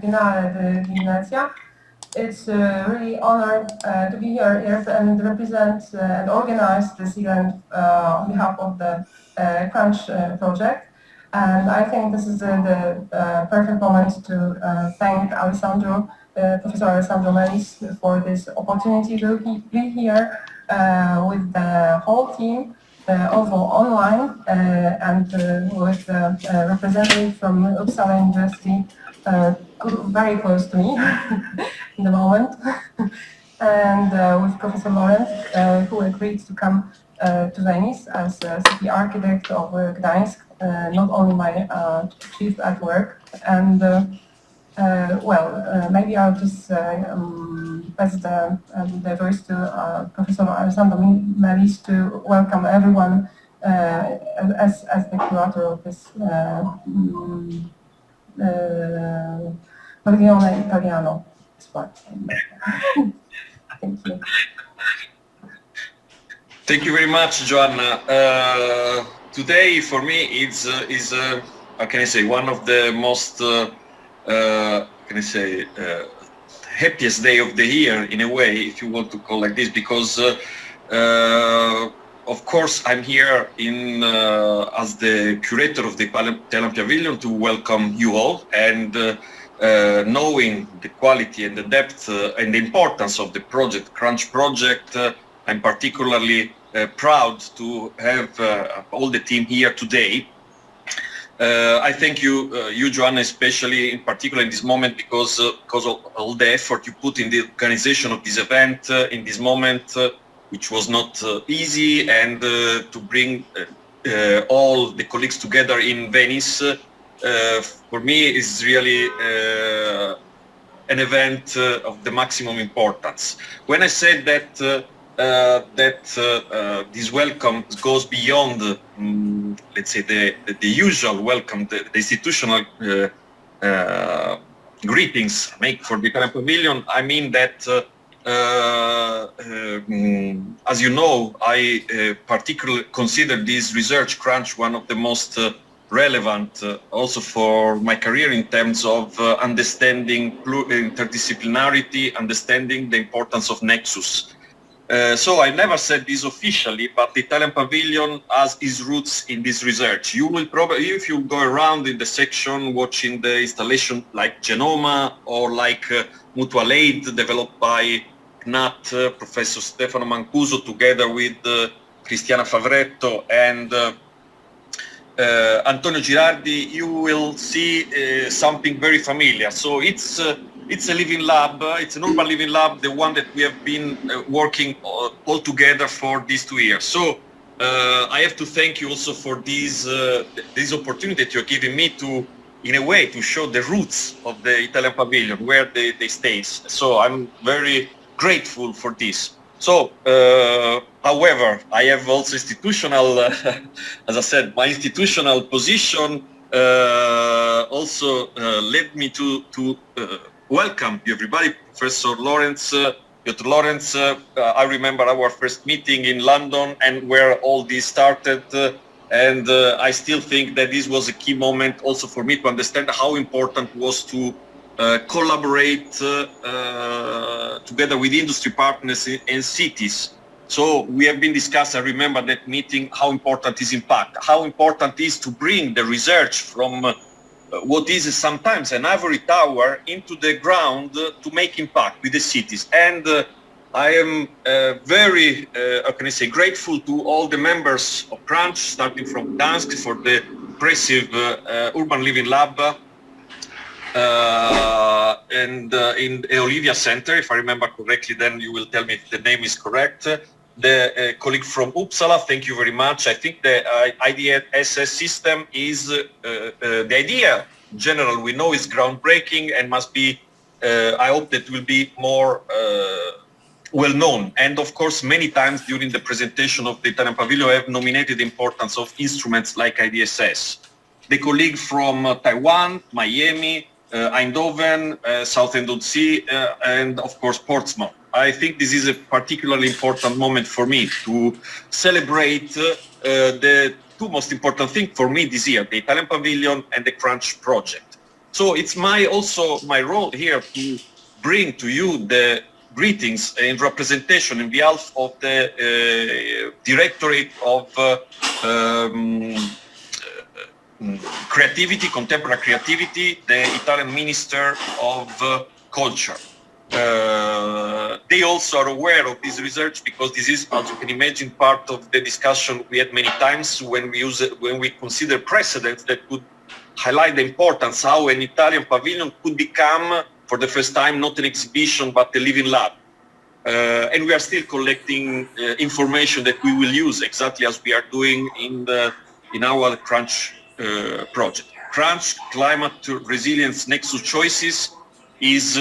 Biennale di Venezia. It's really honored to be here and represent and organize this event on behalf of the Crunch project. And I think this is the perfect moment to thank Alessandro, Professor Alessandro Melis, for this opportunity to be here with the whole team, also online, and with representatives from Uppsala University, very close to me in the moment, and with Professor Lawrence, who agreed to come to Venice as city architect of Gdańsk, not only my chief at work. And maybe I'll just pass the voice to Professor Alessandro Melis to welcome everyone as the curator of this Pavillion Italiano spot. Thank you. Thank you very much, Joanna. Today, for me, is how can I say, one of the most happiest day of the year, in a way, if you want to call like this, because of course I'm here in as the curator of the Italian Pavilion to welcome you all, and knowing the quality and the depth and the importance of the project, Crunch project, I'm particularly proud to have all the team here today. I thank you, Joanna, especially in particular in this moment, because of all the effort you put in the organization of this event in this moment, which was not easy, and to bring all the colleagues together in Venice, for me is really an event of the maximum importance. When I said that this welcome goes beyond, let's say, the usual welcome, the institutional greetings make for the Italian Pavilion, I mean that, as you know, I particularly consider this research crunch one of the most relevant also for my career in terms of understanding interdisciplinarity, understanding the importance of nexus. So I never said this officially, but the Italian Pavilion has its roots in this research. You will probably, if you go around in the section watching the installation like Genoma or like Mutual Aid developed by CNAT, Professor Stefano Mancuso, together with Cristiana Favretto and Antonio Girardi, you will see something very familiar. So it's a living lab, it's an urban living lab, the one that we have been working all together for these 2 years. So I have to thank you also for this opportunity that you're giving me to, in a way, to show the roots of the Italian Pavilion, where they stay. So I'm very grateful for this. So, however, I have also institutional, as I said, my institutional position also led me to welcome you, everybody. Professor Lawrence, Piotr Lawrence, I remember our first meeting in London and where all this started. And I still think that this was a key moment also for me to understand how important it was to collaborate together with industry partners and cities. So we have been discussing, I remember that meeting, how important is impact, how important is to bring the research from what is sometimes an ivory tower into the ground to make impact with the cities. And I am very, how can I say, grateful to all the members of Crunch, starting from Gdańsk, for the impressive Urban Living Lab, and in the Olivia Center, if I remember correctly, then you will tell me if the name is correct. The colleague from Uppsala, thank you very much. I think the IDSS system is, the idea in general, we know is groundbreaking and must be, I hope that will be more well known. And of course, many times during the presentation of the Italian Pavilion, I have nominated the importance of instruments like IDSS. The colleague from Taiwan, Miami, Eindhoven, Southend-on-Sea, and of course Portsmouth. I think this is a particularly important moment for me to celebrate the two most important things for me this year, the Italian Pavilion and the Crunch project. So it's also my role here to bring to you the greetings and representation in behalf of the Directorate of Creativity, Contemporary Creativity, the Italian Minister of Culture. They also are aware of this research because this is, as you can imagine, part of the discussion we had many times when we consider precedents that could highlight the importance how an Italian pavilion could become, for the first time, not an exhibition but a living lab. And we are still collecting information that we will use exactly as we are doing in our Crunch project. Crunch, Climate Resilience Nexus Choices, is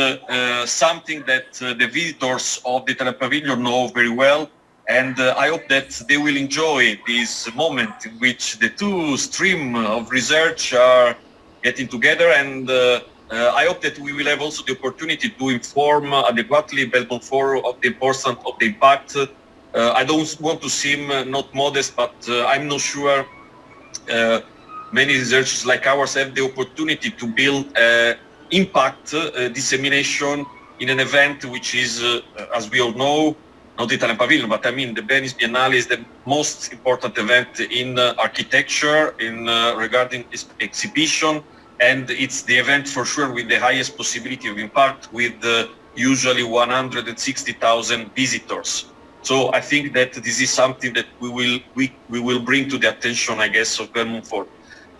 something that the visitors of the Italian Pavilion know very well, and I hope that they will enjoy this moment in which the two streams of research are getting together, and I hope that we will have also the opportunity to inform adequately Belmont-4 of the importance of the impact. I don't want to seem not modest, but I'm not sure many researchers like ours have the opportunity to build impact dissemination in an event which is, as we all know, not the Italian Pavilion, but I mean the Venice Biennale is the most important event in architecture regarding exhibition, and it's the event for sure with the highest possibility of impact, with usually 160,000 visitors. So I think that this is something that we will bring to the attention, I guess, of Belmont-4.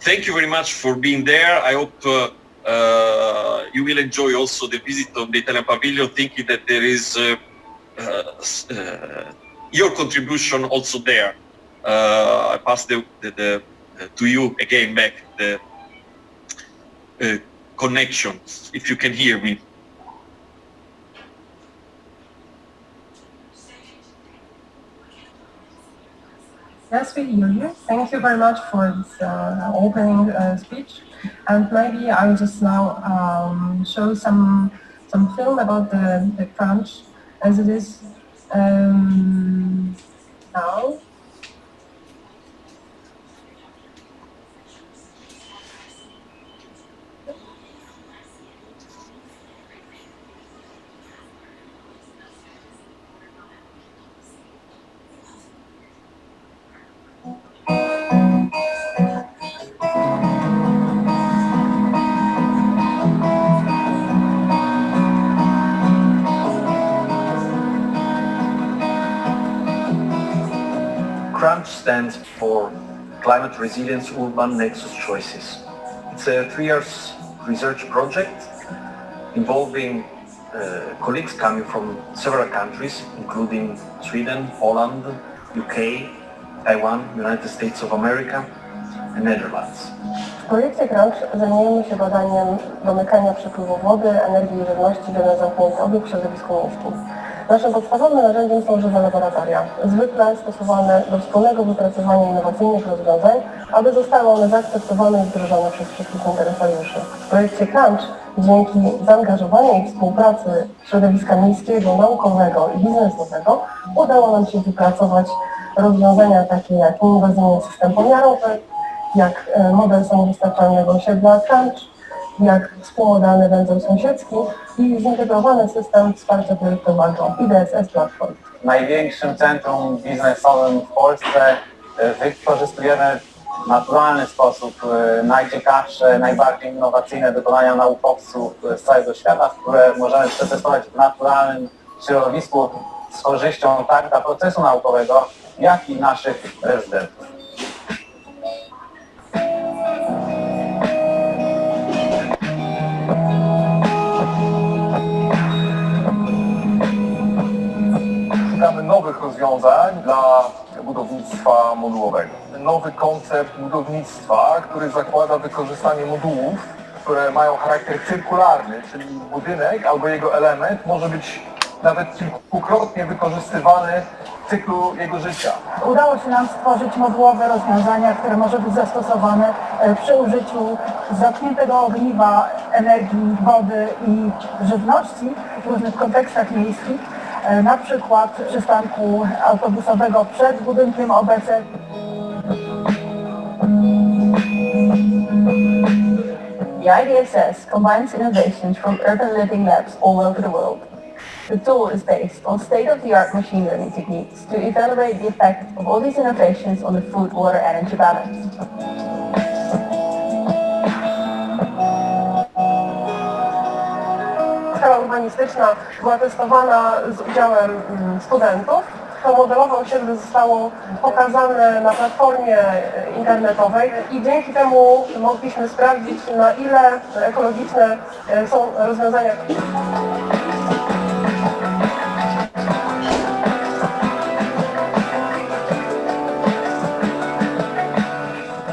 Thank you very much for being there. I hope you will enjoy also the visit of the Italian Pavilion, thinking that there is your contribution also there. I pass to you again back the connection, if you can hear me. Yes, we hear you. Thank you very much for this opening speech. And maybe I will just now show some film about the crunch as it is now. CRUNCH stands for Climate Resilience Urban Nexus Choices. It's a 3-year research project involving colleagues coming from several countries, including Sweden, Poland, UK, Taiwan, United States of America, and Netherlands. W projekcie Crunch zajmujemy się badaniem domykania przepływu wody, energii i żywności do zamknięty obiekt w środowisku miejskim. Naszym podstawowym narzędziem są żywe laboratoria, zwykle stosowane do wspólnego wypracowania innowacyjnych rozwiązań, aby zostały one zaakceptowane i wdrożone przez wszystkich interesariuszy. W projekcie Crunch dzięki zaangażowaniu i współpracy środowiska miejskiego, naukowego i biznesowego udało nam się wypracować rozwiązania takie jak inwazyjny system pomiarowy, jak model samowystarczalnego osiedla Crunch, jak współmodalny węzeł sąsiedzki i zintegrowany system wsparcia projektowego IDSS Platform. W największym centrum biznesowym w Polsce wykorzystujemy w naturalny sposób najciekawsze, najbardziej innowacyjne dokonania naukowców z całego świata, które możemy przetestować w naturalnym środowisku z korzyścią tak dla procesu naukowego, jak i naszych rezydentów. Szukamy nowych rozwiązań dla budownictwa modułowego. Nowy koncept budownictwa, który zakłada wykorzystanie modułów, które mają charakter cyrkularny, czyli budynek albo jego element może być nawet kilkukrotnie wykorzystywany w cyklu jego życia. Udało się nam stworzyć modułowe rozwiązania, które może być zastosowane przy użyciu zamkniętego ogniwa, energii, wody i żywności w różnych kontekstach miejskich, na przykład przystanku autobusowego przed budynkiem OBC. The IDSS combines innovations from urban living labs all over the world. The tool is based on state-of-the-art machine learning techniques to evaluate the effect of all these innovations on the food-water-energy balance. Skala urbanistyczna była testowana z udziałem studentów. To modelowe osiedle zostało pokazane na platformie internetowej i dzięki temu mogliśmy sprawdzić, na ile ekologiczne są rozwiązania.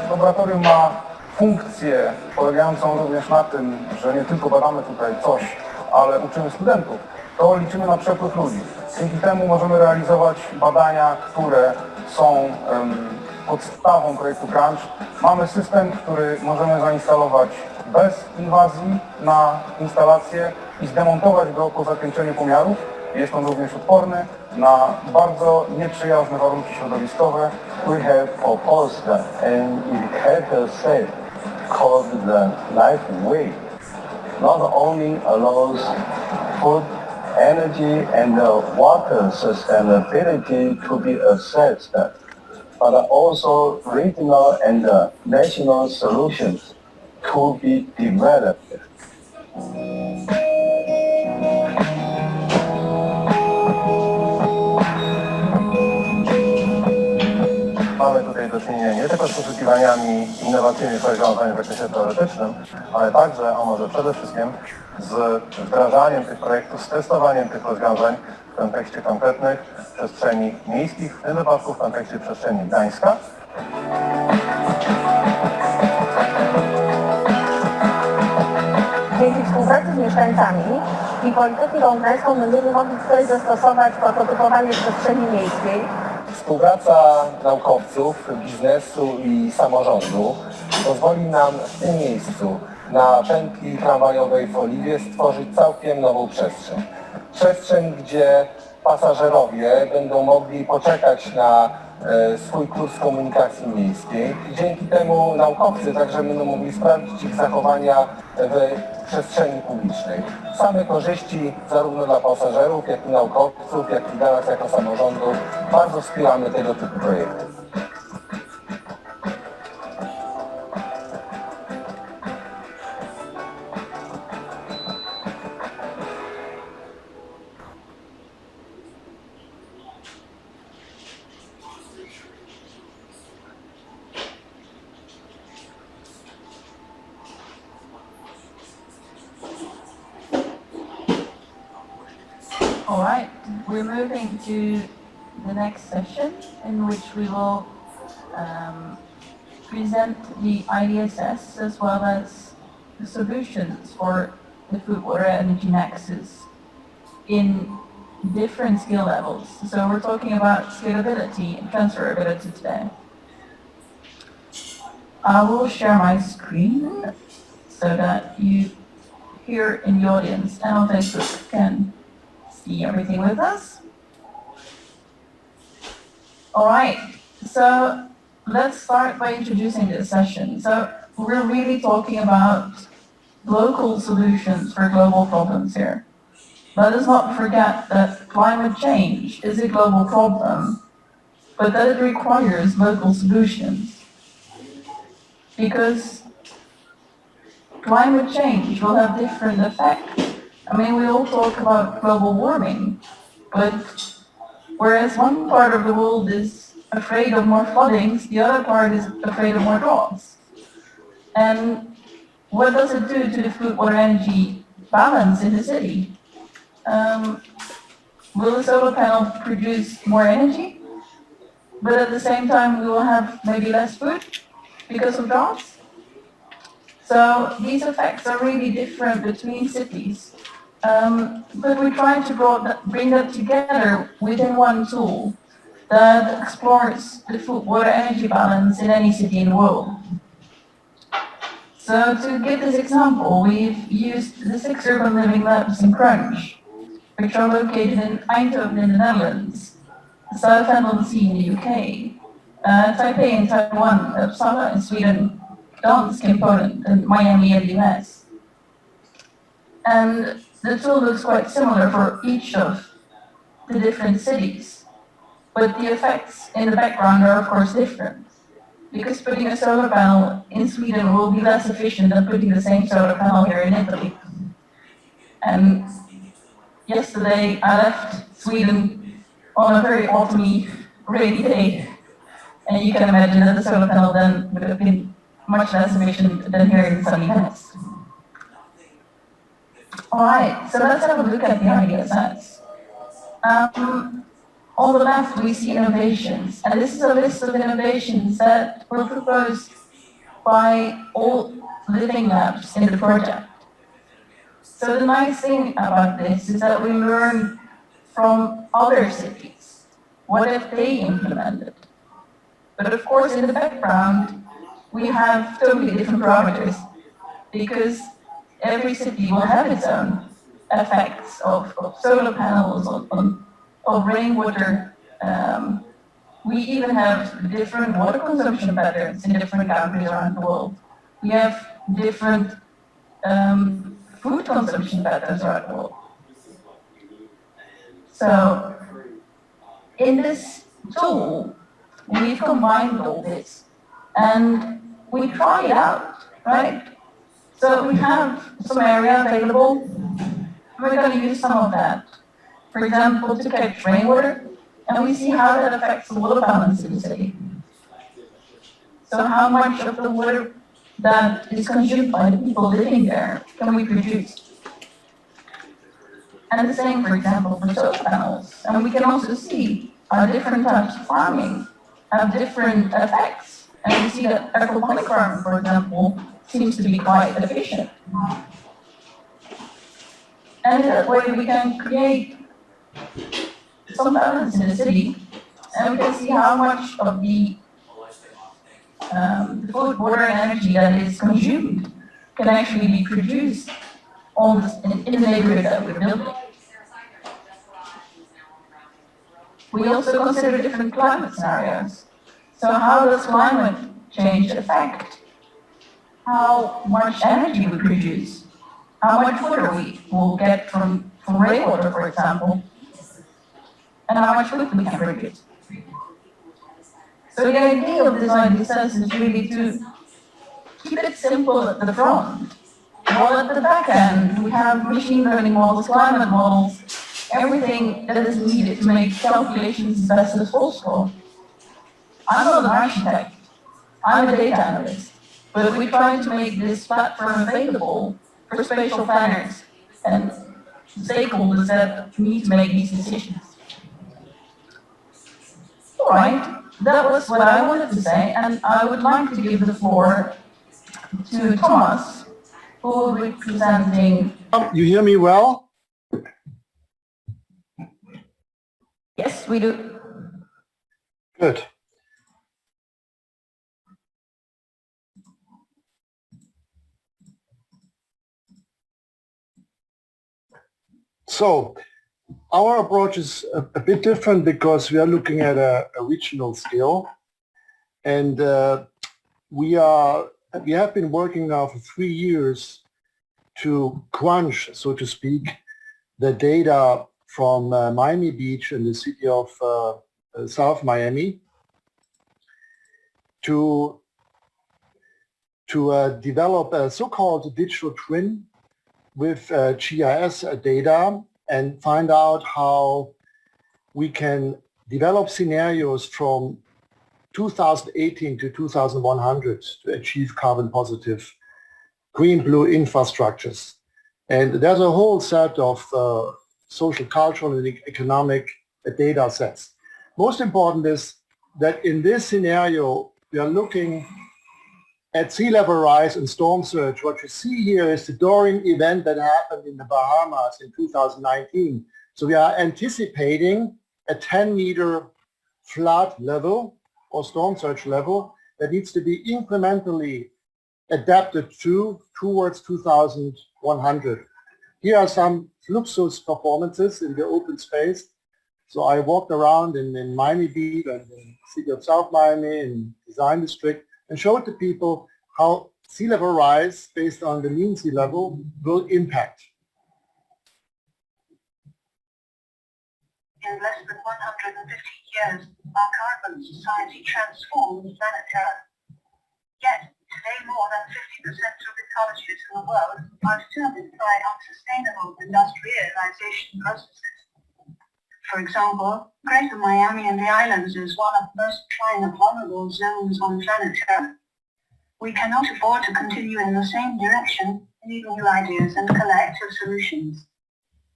Laboratorium ma funkcję polegającą również na tym, że nie tylko badamy tutaj coś, ale uczymy studentów, to liczymy na przepływ ludzi. Dzięki temu możemy realizować badania, które są podstawą projektu Crunch. Mamy system, który możemy zainstalować bez inwazji na instalację i zdemontować go po zakończeniu pomiarów. Jest on również odporny na bardzo nieprzyjazne warunki środowiskowe. We have proposed an indicator set called the life weight. Not only allows food, energy and water sustainability to be assessed, but also regional and national solutions to be developed. Mamy tutaj do czynienia nie tylko z poszukiwaniami innowacyjnych rozwiązań w zakresie teoretycznym, ale także, a może przede wszystkim z wdrażaniem tych projektów, z testowaniem tych rozwiązań w kontekście konkretnych przestrzeni miejskich, w tym wypadku w kontekście przestrzeni Gdańska. Dzięki współpracy z mieszkańcami i Politechniką Gdańską będziemy mogli tutaj zastosować prototypowanie przestrzeni miejskiej. Współpraca naukowców, biznesu i samorządu pozwoli nam w tym miejscu na pętli tramwajowej w Oliwie stworzyć całkiem nową przestrzeń. Przestrzeń, gdzie pasażerowie będą mogli poczekać na swój kurs komunikacji miejskiej. Dzięki temu naukowcy także będą mogli sprawdzić ich zachowania w przestrzeni publicznej. Same korzyści zarówno dla pasażerów, jak i naukowców, jak i dla nas jako samorządu. Bardzo wspieramy tego typu projekty. All right, we're moving to the next session in which we will present the IDSS as well as the solutions for the food, water, energy nexus in different skill levels. So we're talking about scalability and transferability today. I will share my screen so that you here in the audience and on Facebook can see everything with us. All right, so let's start by introducing this session. So we're really talking about local solutions for global problems here. Let us not forget that climate change is a global problem, but that it requires local solutions. Because climate change will have different effects. I mean, we all talk about global warming, but whereas one part of the world is afraid of more floodings, the other part is afraid of more droughts. And what does it do to the food, water, energy balance in the city? Will the solar panel produce more energy? But at the same time, we will have maybe less food because of droughts? So these effects are really different between cities. But we're trying to bring that together within one tool that explores the food, water, energy balance in any city in the world. So to give this example, we've used the 6 urban living labs in Crunch, which are located in Eindhoven in the Netherlands, South Sea in the UK, Taipei in Taiwan, Uppsala in Sweden, done can put in Miami and the US. And the tool looks quite similar for each of the different cities, but the effects in the background are of course different, because putting a solar panel in Sweden will be less efficient than putting the same solar panel here in Italy. And yesterday I left Sweden on a very autumny, rainy day, and you can imagine that the solar panel then would have been much less efficient than here in sunny Venice. Alright, so let's have a look at the idea sets. On the left we see innovations, and this is a list of innovations that were proposed by all living labs in the project. So the nice thing about this is that we learn from other cities. What have they implemented? But of course in the background we have totally different parameters, because every city will have its own effects of solar panels, of rainwater. We even have different water consumption patterns in different countries around the world. We have different food consumption patterns around the world. So in this tool, we've combined all this and we try it out, right? So we have some area available. We're going to use some of that, for example, to catch rainwater, and we see how that affects the water balance in the city. So how much of the water that is consumed by the people living there can we produce? And the same, for example, for solar panels. And we can also see how different types of farming have different effects. And we see that aquaponic farming, for example, seems to be quite efficient. And in that way we can create some balance in the city, and we can see how much of the food, water, and energy that is consumed can actually be produced in the neighborhood that we're building. We also consider different climate scenarios. So how does climate change affect how much energy we produce, how much water we will get from rainwater, for example, and how much food we can produce. So the idea of this IDSS is really to keep it simple at the front, while at the back end we have machine learning models, climate models, everything that is needed to make calculations as best as possible. I'm not an architect, I'm a data analyst, but we try to make this platform available for spatial planners and stakeholders that need to make these decisions. All right, that was what I wanted to say, and I would like to give the floor to Thomas, who will be presenting. You hear me well? Yes, we do. Good. So our approach is a bit different because we are looking at a regional scale, and we have been working now for 3 years to crunch, so to speak, the data from Miami Beach and the city of South Miami to develop a so-called digital twin with GIS data and find out how we can develop scenarios from 2018 to 2100 to achieve carbon positive green-blue infrastructures. And there's a whole set of social, cultural, and economic data sets. Most important is that in this scenario, we are looking at sea level rise and storm surge. What you see here is the Dorian event that happened in the Bahamas in 2019. So we are anticipating a 10-meter flood level or storm surge level that needs to be incrementally adapted towards 2100. Here are some Fluxus performances in the open space. So I walked around in Miami Beach and in the city of South Miami, in Design District, and showed the people how sea level rise based on the mean sea level will impact? In less than 150 years, our carbon society transformed planet Earth. Yet, today more than 50% of ecologies in the world are determined by unsustainable industrialization processes. For example, Greater Miami and the islands is one of the most climate vulnerable zones on planet Earth. We cannot afford to continue in the same direction, need new ideas and collective solutions.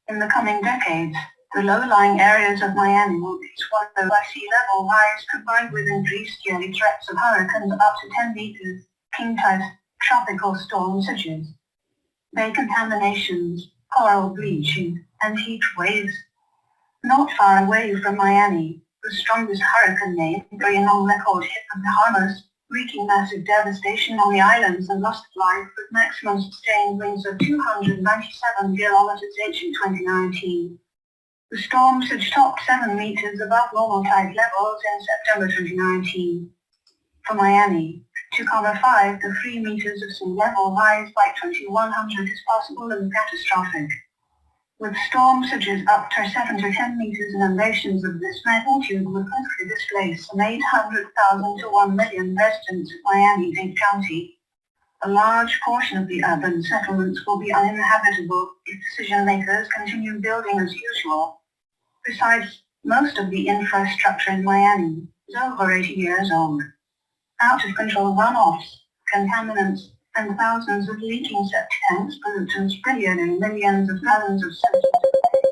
In the coming decades, the low-lying areas of Miami will be swallowed by sea level rise combined with increased yearly threats of hurricanes up to 10 meters, king-size tropical storm surges, bay contaminations, coral bleaching, and heat waves. Not far away from Miami, the strongest hurricane name on record hit the Bahamas, wreaking massive devastation on the islands and loss of life with maximum sustained winds of 297 km/h in 2019. The storm surge topped 7 meters above normal tide levels in September 2019. For Miami, to cover 5 to 3 meters of sea level rise by 2100 is possible and catastrophic. With storm surges up to 7 to 10 meters, inundations of this magnitude would quickly displace from 800,000 to 1 million residents of Miami-Dade County. A large portion of the urban settlements will be uninhabitable if decision makers continue building as usual. Besides, most of the infrastructure in Miami is over 80 years old. Out-of-control runoffs, contaminants, and thousands of leaking septic tanks pollutants billioning millions of gallons of sewage a day.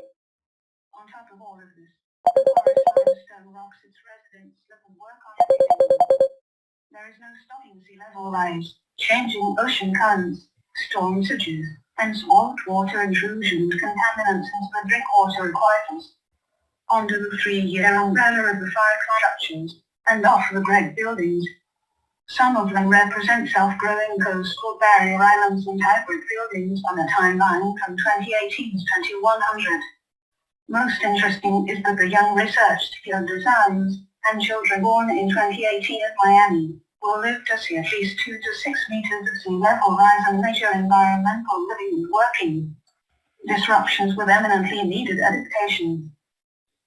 On top of all of this, the forest limestone rocks its residents live and work on every day. There is no stopping sea level rise, changing ocean currents, storm surges, and saltwater intrusion contaminants into the drinkwater requirements. Under the 3-year umbrella of the fire structures and off-the-grid buildings. Some of them represent self-growing coastal barrier islands and hybrid buildings on a timeline from 2018 to 2100. Most interesting is that the young research studio designs and children born in 2018 at Miami will live to see at least 2 to 6 meters of sea level rise and major environmental living and working disruptions with eminently needed adaptations.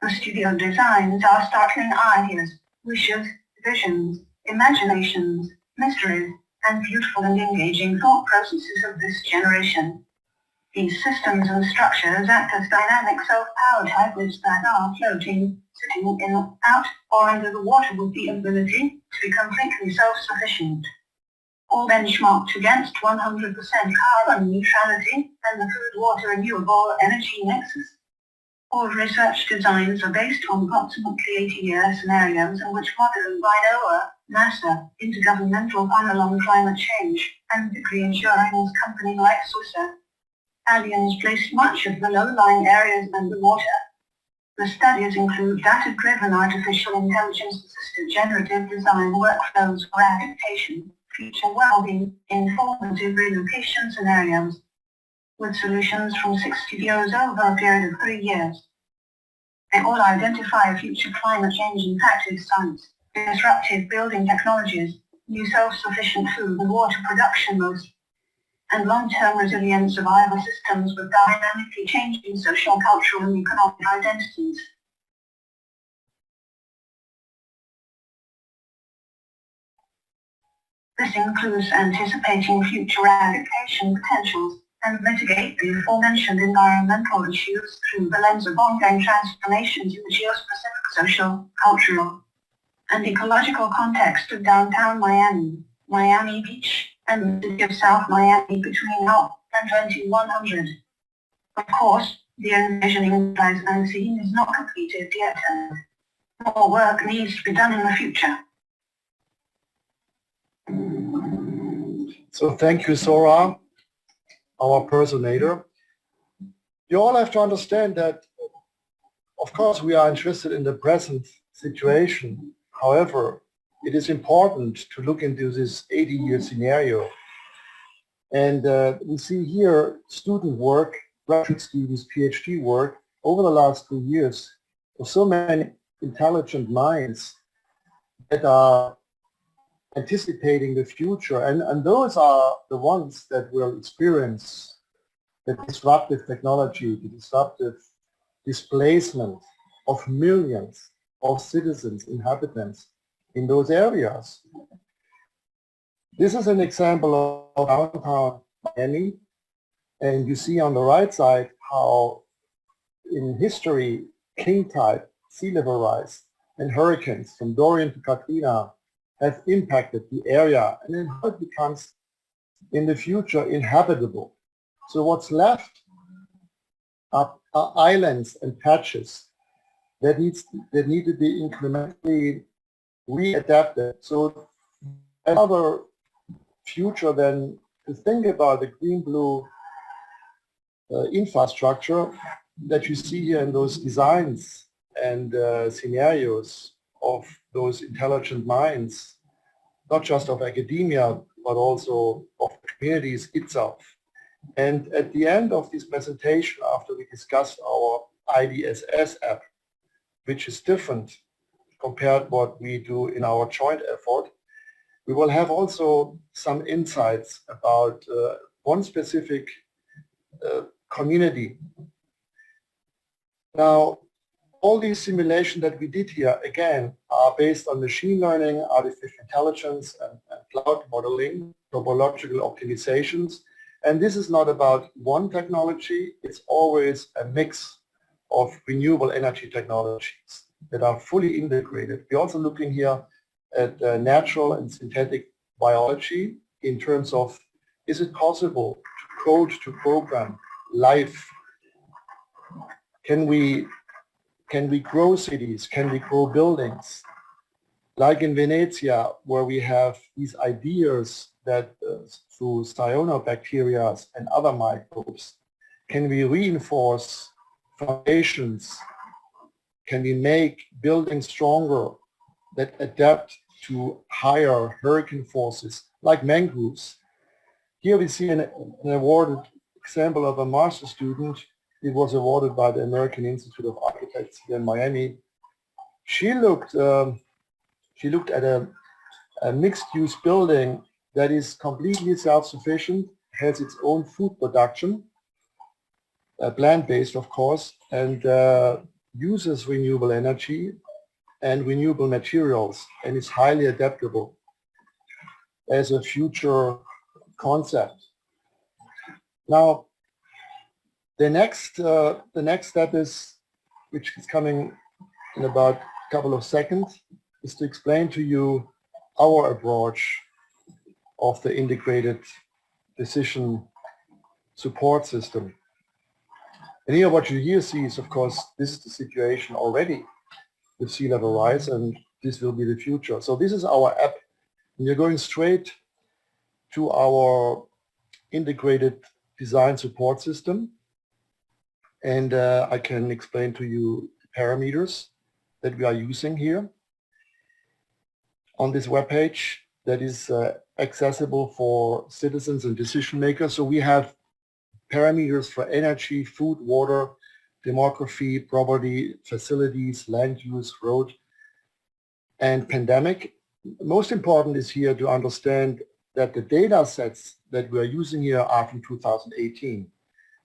The studio designs are startling ideas, wishes, visions, imaginations, mysteries, and beautiful and engaging thought processes of this generation. These systems and structures act as dynamic self-powered hybrids that are floating, sitting in, out, or under the water with the ability to be completely self-sufficient. All benchmarked against 100% carbon neutrality and the food-water renewable energy nexus. All research designs are based on approximately 80-year scenarios in which modern by NOAA, NASA, Intergovernmental Panel on Climate Change, and degree insurance companies like Swisser. Aliens placed much of the low-lying areas underwater. The studies include data-driven artificial intelligence-assisted generative design workflows for adaptation, future well-being, informative relocation scenarios, with solutions from 6 studios over a period of 3 years. They all identify future climate change impacted sites, disruptive building technologies, new self-sufficient food and water production modes, and long-term resilient survival systems with dynamically changing social, cultural, and economic identities. This includes anticipating future adaptation potentials and mitigate the aforementioned environmental issues through the lens of ongoing transformations in the geospecific social, cultural, and ecological context of downtown Miami, Miami Beach, and the city of South Miami between now and 2100. Of course, the envisioning implies unseen is not completed yet, and more work needs to be done in the future. So thank you, Sora, our personator. You all have to understand that, of course, we are interested in the present situation. However, it is important to look into this 80-year scenario. And we see here student work, graduate students, PhD work over the last 2 years of so many intelligent minds that are anticipating the future, and those are the ones that will experience the disruptive technology, the disruptive displacement of millions of citizens, inhabitants in those areas. This is an example of downtown Miami, and you see on the right side how in history king tide, sea level rise, and hurricanes from Dorian to Katrina have impacted the area, and then how it becomes in the future inhabitable. So what's left are islands and patches that need to be incrementally readapted. So another future than to think about the green-blue infrastructure that you see here in those designs and scenarios of those intelligent minds, not just of academia, but also of communities itself. And at the end of this presentation, after we discuss our IDSS app, which is different compared what we do in our joint effort, we will have also some insights about one specific community. Now, all these simulations that we did here, again, are based on machine learning, artificial intelligence, and cloud modeling, topological optimizations. And this is not about one technology, it's always a mix of renewable energy technologies that are fully integrated. We're also looking here at natural and synthetic biology in terms of, is it possible to code, to program life? Can we grow cities? Can we grow buildings? Like in Venezia, where we have these ideas that through cyanobacteria and other microbes, can we reinforce foundations? Can we make buildings stronger that adapt to higher hurricane forces, like mangroves? Here we see an awarded example of a master student. It was awarded by the American Institute of Architects here in Miami. She looked at a mixed-use building that is completely self-sufficient, has its own food production, plant-based of course, and uses renewable energy and renewable materials, and is highly adaptable as a future concept. Now, the next step is, which is coming in about a couple of seconds, is to explain to you our approach of the integrated decision support system. And here what you here see is, of course, this is the situation already with sea level rise, and this will be the future. So this is our app, and you're going straight to our integrated design support system. And I can explain to you the parameters that we are using here on this webpage that is accessible for citizens and decision makers. So we have parameters for energy, food, water, demography, property, facilities, land use, road, and pandemic. Most important is here to understand that the data sets that we are using here are from 2018.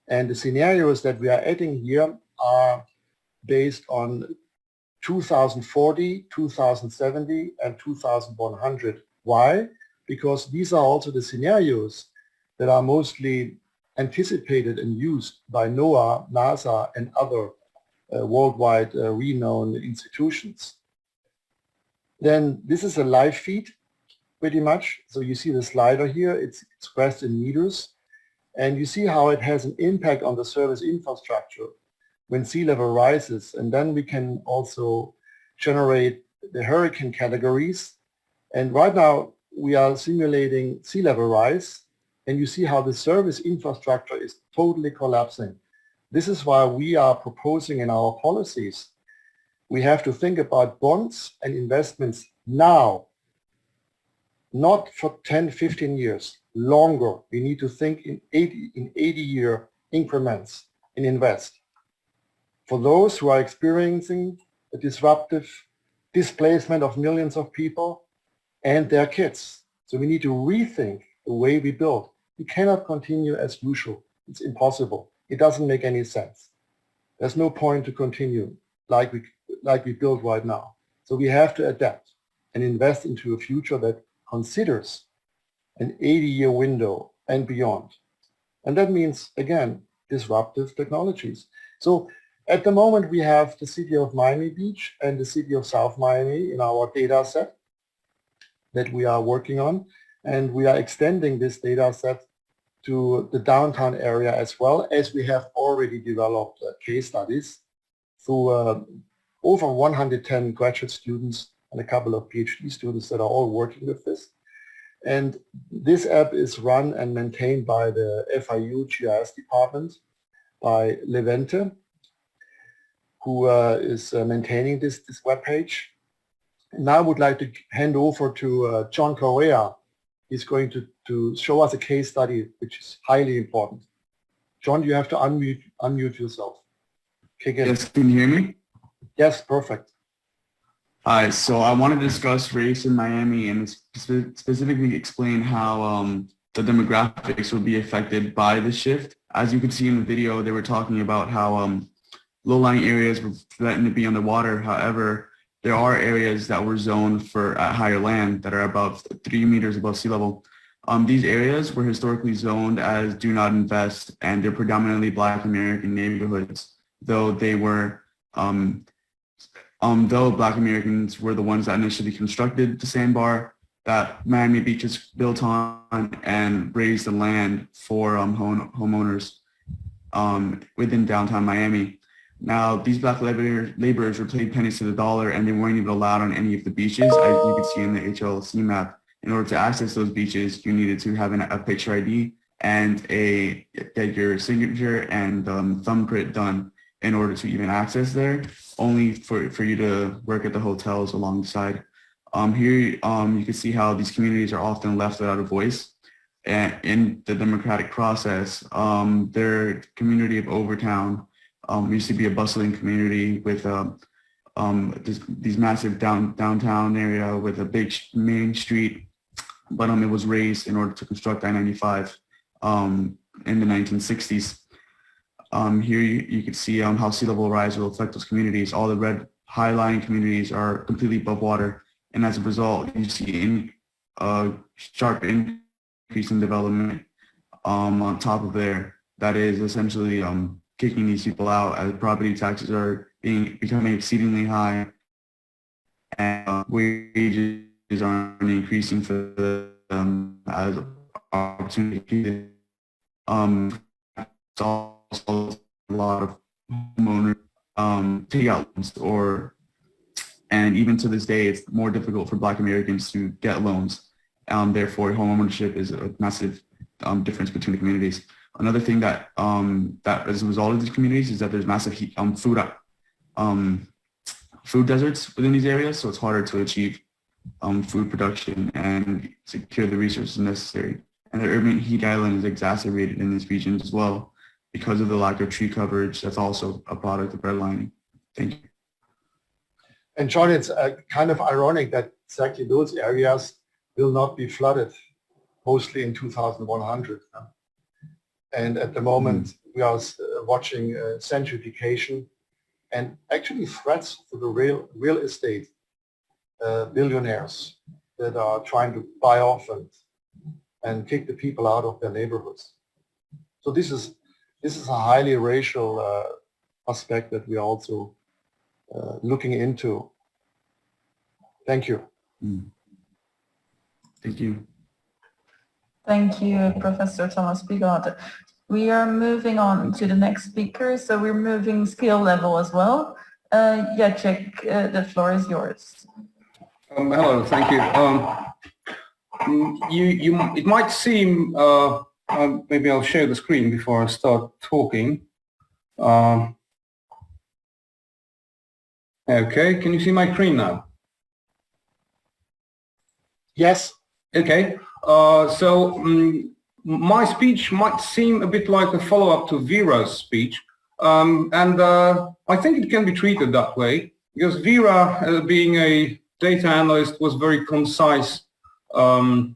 And the scenarios that we are adding here are based on 2040, 2070, and 2100. Why? Because these are also the scenarios that are mostly anticipated and used by NOAA, NASA, and other worldwide renowned institutions. Then this is a live feed, pretty much. So you see the slider here, it's expressed in meters. And you see how it has an impact on the service infrastructure when sea level rises. And then we can also generate the hurricane categories. And right now we are simulating sea level rise, and you see how the service infrastructure is totally collapsing. This is why we are proposing in our policies, we have to think about bonds and investments now, not for 10, 15 years. Longer. We need to think in 80-year increments and invest. For those who are experiencing a disruptive displacement of millions of people, and their kids. So we need to rethink the way we build. We cannot continue as usual. It's impossible. It doesn't make any sense. There's no point to continue like we build right now. So we have to adapt and invest into a future that considers an 80-year window and beyond. And that means, again, disruptive technologies. So at the moment, we have the city of Miami Beach and the city of South Miami in our data set that we are working on. And we are extending this data set to the downtown area as well, as we have already developed case studies through over 110 graduate students and a couple of PhD students that are all working with this. And this app is run and maintained by the FIU GIS department, by Levente, who is maintaining this webpage. Now I would like to hand over to J.Correra. He's going to show us a case study, which is highly important. John, you have to unmute yourself. Kick in. Yes, can you hear me? Yes, perfect. Hi, so I want to discuss race in Miami and specifically explain how the demographics will be affected by the shift. As you can see in the video, they were talking about how low-lying areas were threatened to be underwater. However, there are areas that were zoned for higher land that are above 3 meters above sea level. These areas were historically zoned as do not invest, and they're predominantly Black American neighborhoods, though they were though Black Americans were the ones that initially constructed the sandbar that Miami Beach is built on and raised the land for homeowners within downtown Miami. Now, these Black laborers were paid pennies to the dollar, and they weren't even allowed on any of the beaches, as you can see in the HLC map. In order to access those beaches, you needed to have a picture ID and get your signature and thumbprint done in order to even access there, only for you to work at the hotels alongside. Here you can see how these communities are often left without a voice in the democratic process. Their community of Overtown used to be a bustling community with these massive downtown area with a big main street, but it was raised in order to construct I-95 in the 1960s. Here you can see how sea level rise will affect those communities. All the red high-lying communities are completely above water, and as a result, you see a sharp increase in development on top of there. That is essentially kicking these people out as property taxes are becoming exceedingly high, and wages aren't increasing for them as opportunity. It's also a lot of homeowners take out loans, and even to this day, it's more difficult for Black Americans to get loans. Therefore, homeownership is a massive difference between the communities. Another thing that as a result of these communities is that there's massive food deserts within these areas, so it's harder to achieve food production and secure the resources necessary. And the urban heat island is exacerbated in these regions as well because of the lack of tree coverage. That's also a product of redlining. Thank you. And John, it's kind of ironic that exactly those areas will not be flooded, mostly in 2100. And at the moment, we are watching gentrification and actually threats to the real estate billionaires that are trying to buy off and kick the people out of their neighborhoods. So this is a highly racial aspect that we are also looking into. Thank you. Thank you. Thank you, Professor Thomas Spiegelhalter. We are moving on to the next speaker, so we're moving skill level as well. Jacek, the floor is yours. Hello, thank you. It might seem, maybe I'll share the screen before I start talking. Okay, can you see my screen now? Yes. Okay, my speech might seem a bit like a follow-up to Vera's speech, and I think it can be treated that way, because Vera, being a data analyst, was very concise the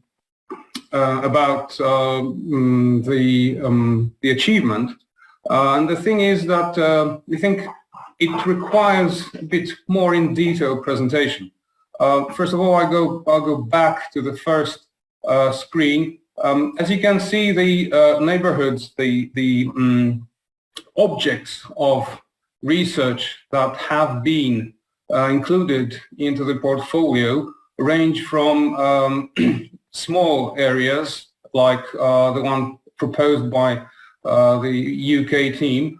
achievement. And the thing is that we think it requires a bit more in detail presentation. First of all, I'll go back to the first screen. As you can see, the neighborhoods, the objects of research that have been included into the portfolio range from small areas like the one proposed by the UK team,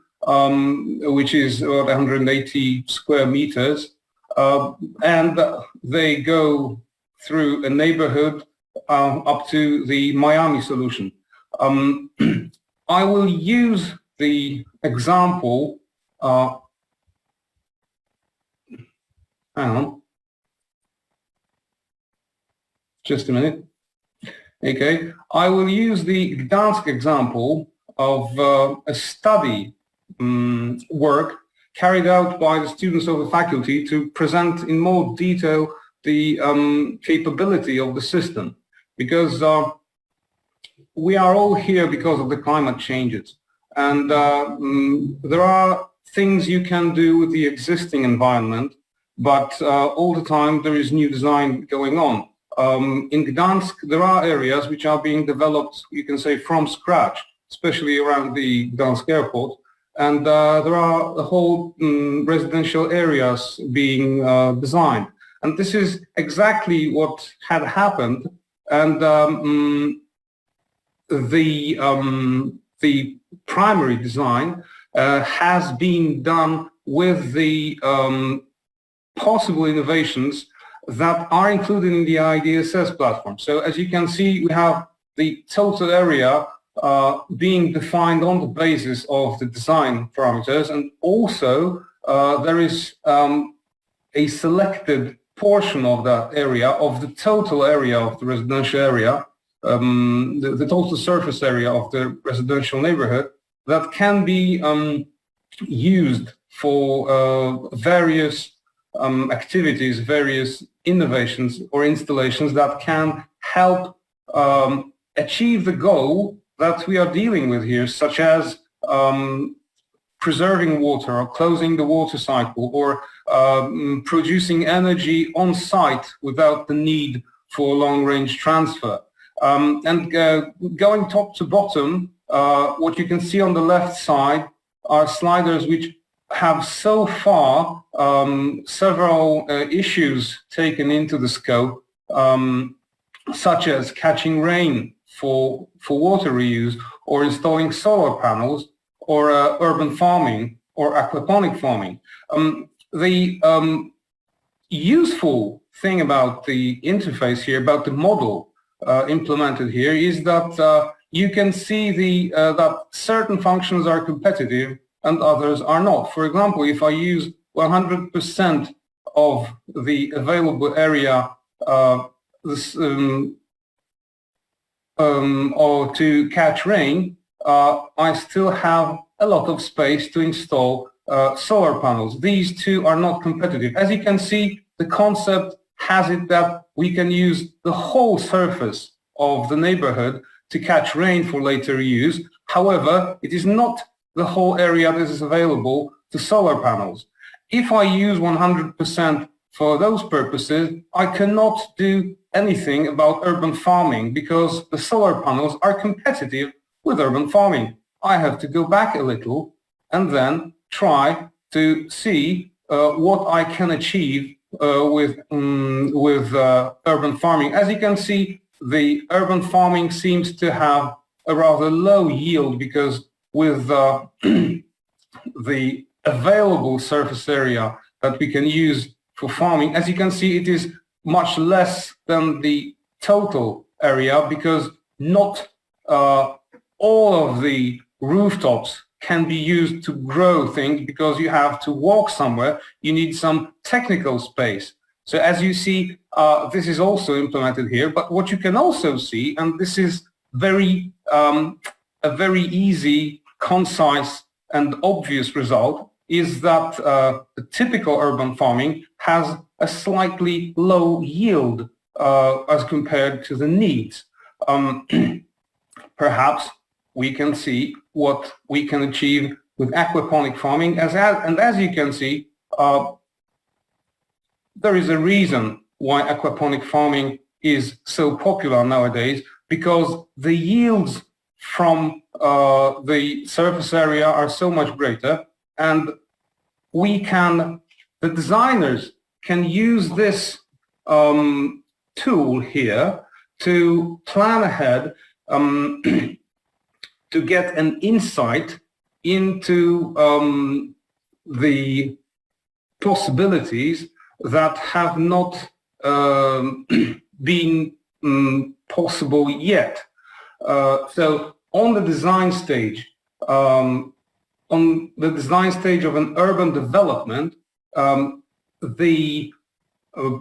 which is about 180 square meters, and they go through a neighborhood up to the Miami solution. I will use the example, hang on, just a minute. Okay, I will use the Gdansk example of a study work carried out by the students of the faculty to present in more detail the capability of the system, because we are all here because of the climate changes, and there are things you can do with the existing environment, but all the time there is new design going on. In Gdansk, there are areas which are being developed, you can say, from scratch, especially around the Gdansk airport, and there are the whole residential areas being designed. And this is exactly what had happened, and the primary design has been done with the possible innovations that are included in the IDSS platform. So as you can see, we have the total area being defined on the basis of the design parameters, and also there is a selected portion of that area, of the total area of the residential area, the total surface area of the residential neighborhood, that can be used for various activities, various innovations or installations that can help achieve the goal that we are dealing with here, such as preserving water or closing the water cycle, or producing energy on site without the need for long-range transfer. And going top to bottom, what you can see on the left side are sliders which have so far several issues taken into the scope, such as catching rain for water reuse, or installing solar panels, or urban farming, or aquaponic farming. The useful thing about the interface here, about the model implemented here, is that you can see that certain functions are competitive and others are not. For example, if I use 100% of the available area or to catch rain, I still have a lot of space to install solar panels. These two are not competitive. As you can see, the concept has it that we can use the whole surface of the neighborhood to catch rain for later use. However, it is not the whole area that is available to solar panels. If I use 100% for those purposes, I cannot do anything about urban farming, because the solar panels are competitive with urban farming. I have to go back a little and then try to see what I can achieve with urban farming. As you can see, the urban farming seems to have a rather low yield, because with the available surface area that we can use for farming, as you can see, it is much less than the total area, because not all of the rooftops can be used to grow things, because you have to walk somewhere. You need some technical space. So as you see, this is also implemented here. But what you can also see, and this is a very easy, concise and obvious result, is that the typical urban farming has a slightly low yield as compared to the needs. Perhaps we can see what we can achieve with aquaponic farming, and as you can see, there is a reason why aquaponic farming is so popular nowadays, because the yields from the surface area are so much greater, and the designers can use this tool here to plan ahead, to get an insight into the possibilities that have not been possible yet. So on the design stage, of an urban development, the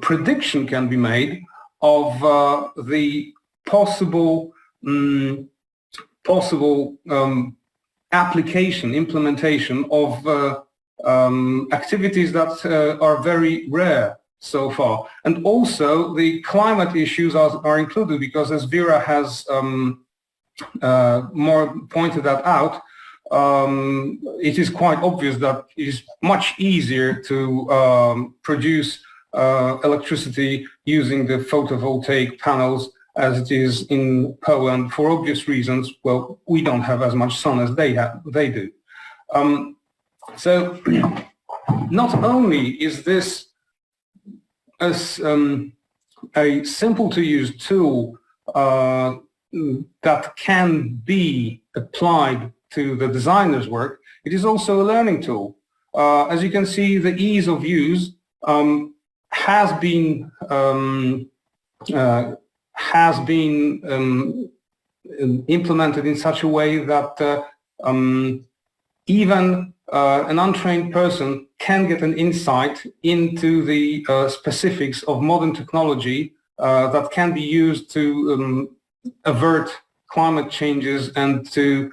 prediction can be made of the possible implementation of activities that are very rare so far. And also the climate issues are included, because as Vera has more pointed that out, it is quite obvious that it is much easier to produce electricity using the photovoltaic panels as it is in Poland, for obvious reasons. Well, we don't have as much sun as they do. So not only is this a simple to use tool that can be applied to the designer's work, it is also a learning tool. As you can see, the ease of use has been implemented in such a way that even an untrained person can get an insight into the specifics of modern technology that can be used to avert climate changes and to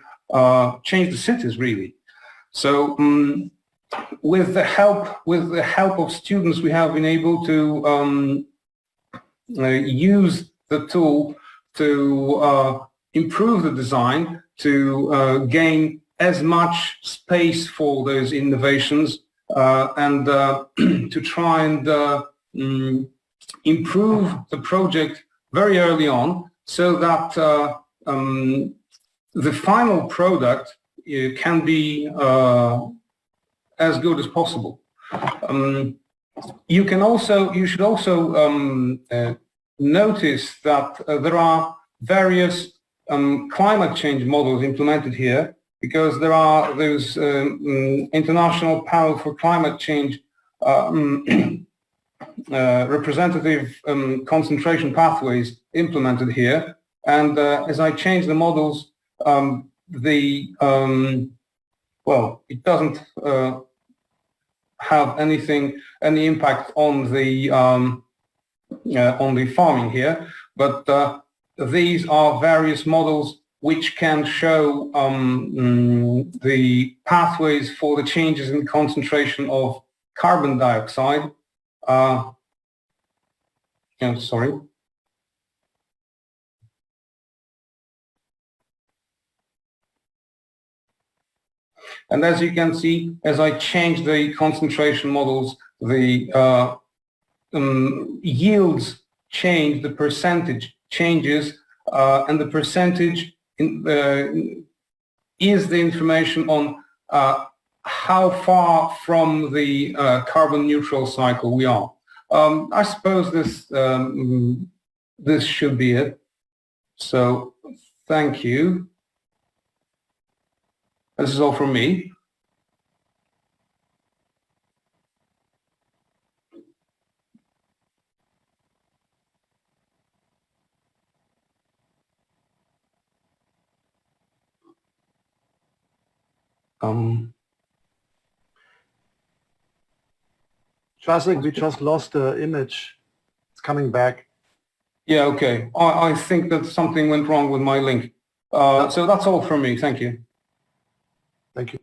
change the cities, really. So with the help of students, we have been able to use the tool to improve the design, to gain as much space for those innovations, and to try and improve the project very early on, so that the final product can be as good as possible. You should also notice that there are various climate change models implemented here, because there are those international panel for climate change representative concentration pathways implemented here. And as I change the models, well, it doesn't have any impact on the farming here, but these are various models which can show the pathways for the changes in concentration of carbon dioxide. Sorry. And as you can see, as I change the concentration models, the yields change, the percentage changes, and the percentage is the information on how far from the carbon neutral cycle we are. I suppose this should be it. So thank you. This is all from me. I think we just lost the image. It's coming back. Yeah, okay. I think that something went wrong with my link. So that's all from me. Thank you. Thank you.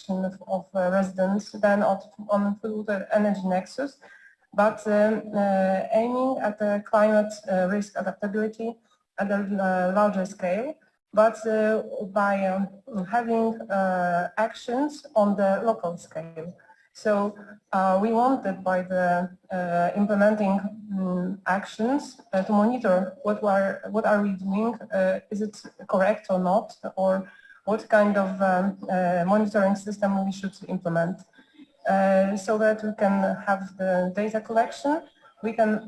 action of residents than on food water energy nexus, but aiming at the climate risk adaptability at a larger scale, but by having actions on the local scale. So we wanted by the implementing actions to monitor what are we doing, is it correct or not, or what kind of monitoring system we should implement, so that we can have the data collection. We can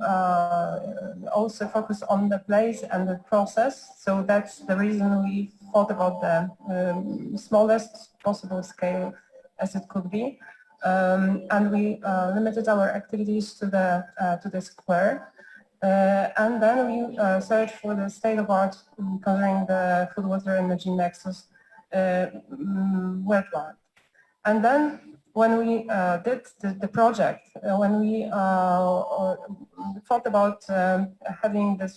also focus on the place and the process. So that's the reason we thought about the smallest possible scale as it could be. And we limited our activities to the square. And then we searched for the state-of-art covering the food, water, energy nexus worldwide. And then when we did the project, when we thought about having this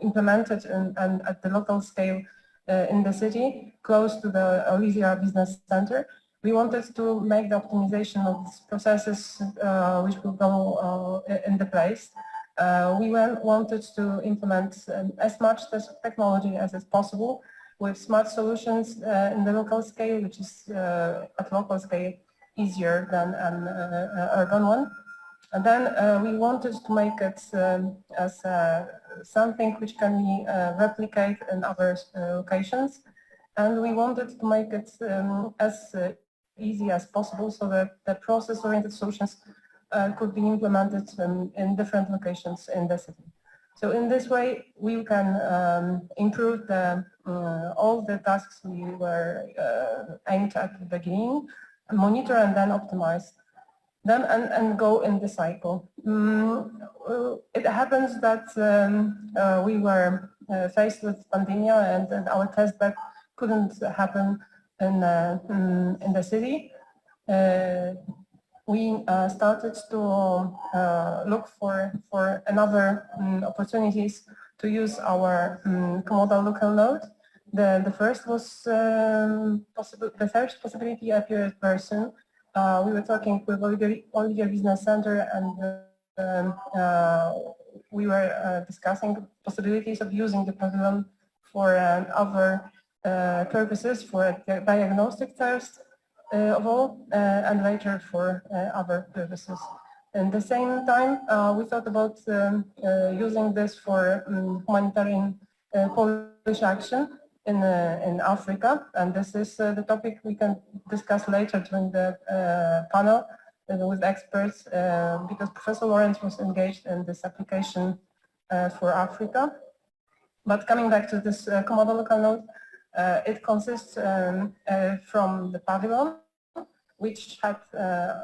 implemented and at the local scale in the city, close to the Olivia Business Center, we wanted to make the optimization of these processes which will go in the place. We wanted to implement as much technology as is possible with smart solutions in the local scale, which is at local scale easier than an urban one. And then we wanted to make it as something which can be replicated in other locations. And we wanted to make it as easy as possible so that the process-oriented solutions could be implemented in different locations in the city. So in this way, we can improve all the tasks we were aimed at the beginning, monitor and then optimize them and go in the cycle. It happens that we were faced with pandemic and our testbed couldn't happen in the city. We started to look for another opportunities to use our commodal local node. The first was the first possibility appeared very soon. We were talking with Olivia Business Center and we were discussing possibilities of using the pavilion for other purposes, for diagnostic first of all, and later for other purposes. At the same time, we thought about using this for humanitarian Polish action in Africa, and this is the topic we can discuss later during the panel with experts, because Professor Lawrence was engaged in this application for Africa. But coming back to this commodal local node, it consists from the Pavillion, which had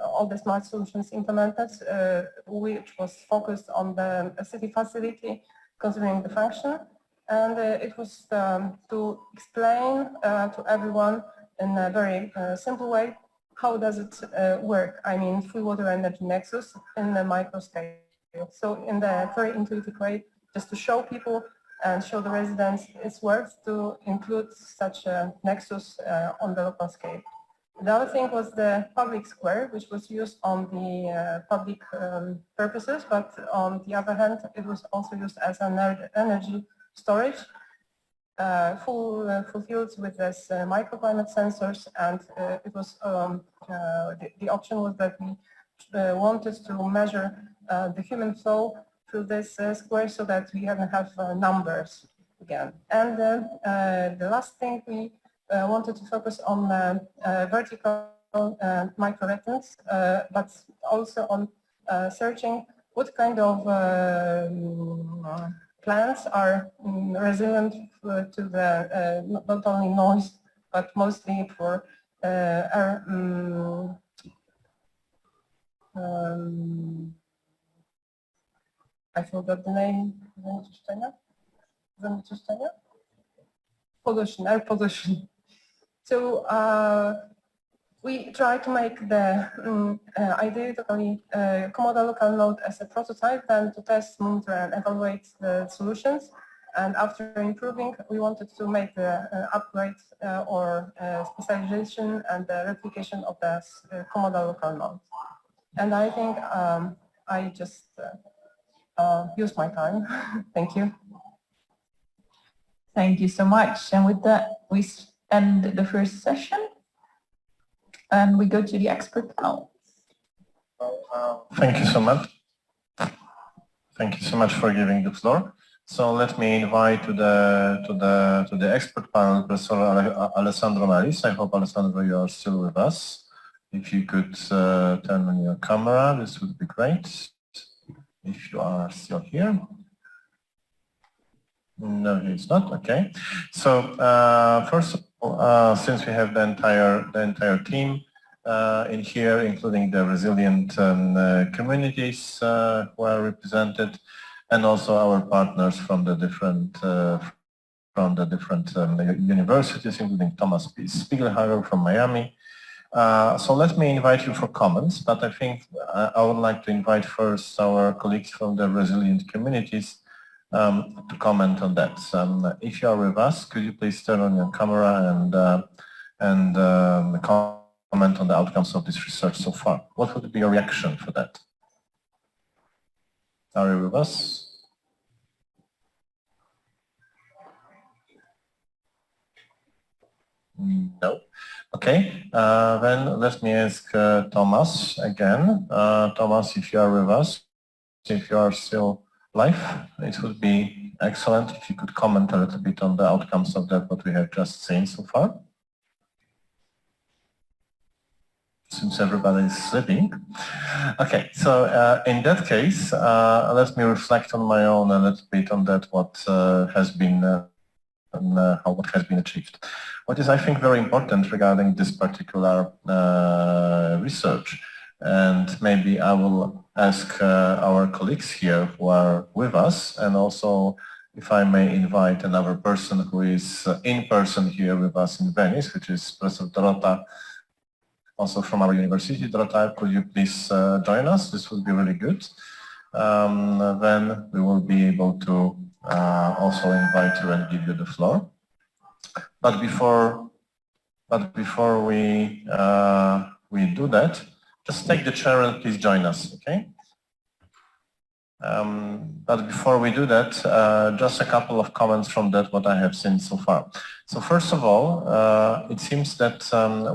all the smart solutions implemented, which was focused on the city facility considering the function. And it was to explain to everyone in a very simple way, how does it work? I mean, food, water, energy nexus in the micro scale. So in the very intuitive way, just to show people and show the residents it's worth to include such a nexus on the local scale. The other thing was the public square, which was used on the public purposes, but on the other hand, it was also used as an energy storage, fulfilled with this microclimate sensors, and it was the option was that we wanted to measure the human flow through this square so that we have numbers again. And the last thing we wanted to focus on vertical microreference, but also on searching what kind of plants are resilient to the not only noise, but mostly for air. I forgot the name. Pollution, air pollution. So we try to make the ideally commodal local node as a prototype, and to test, monitor, and evaluate the solutions. And after improving, we wanted to make the upgrade or specialization and the replication of the commodal local node. And I think I just used my time. Thank you. Thank you so much. And with that, we end the first session and we go to the expert panel. Thank you so much. Thank you so much for giving the floor. So let me invite to the expert panel Professor Alessandro Maris. I hope, Alessandro, you are still with us. If you could turn on your camera, this would be great. If you are still here. No, he's not. Okay. So first of all, since we have the entire team in here, including the resilient communities who are represented, and also our partners from the different universities, including Thomas Spiegelhalter from Miami. So let me invite you for comments, but I think I would like to invite first our colleagues from the resilient communities to comment on that. If you are with us, could you please turn on your camera and comment on the outcomes of this research so far? What would be your reaction for that? Are you with us? No. Okay. Then let me ask Thomas again. Thomas, if you are with us, if you are still live, it would be excellent if you could comment a little bit on the outcomes of that, what we have just seen so far. Since everybody is sleeping. Okay, so in that case, let me reflect on my own a little bit on that, what has been achieved. What is, I think, very important regarding this particular research, and maybe I will ask our colleagues here who are with us, and also if I may invite another person who is in person here with us in Venice, which is Professor Dorota, also from our university. Dorota, could you please join us? This would be really good. Then we will be able to also invite you and give you the floor. But before we do that, just take the chair and please join us, okay? But before we do that, just a couple of comments from that, what I have seen so far. So first of all, it seems that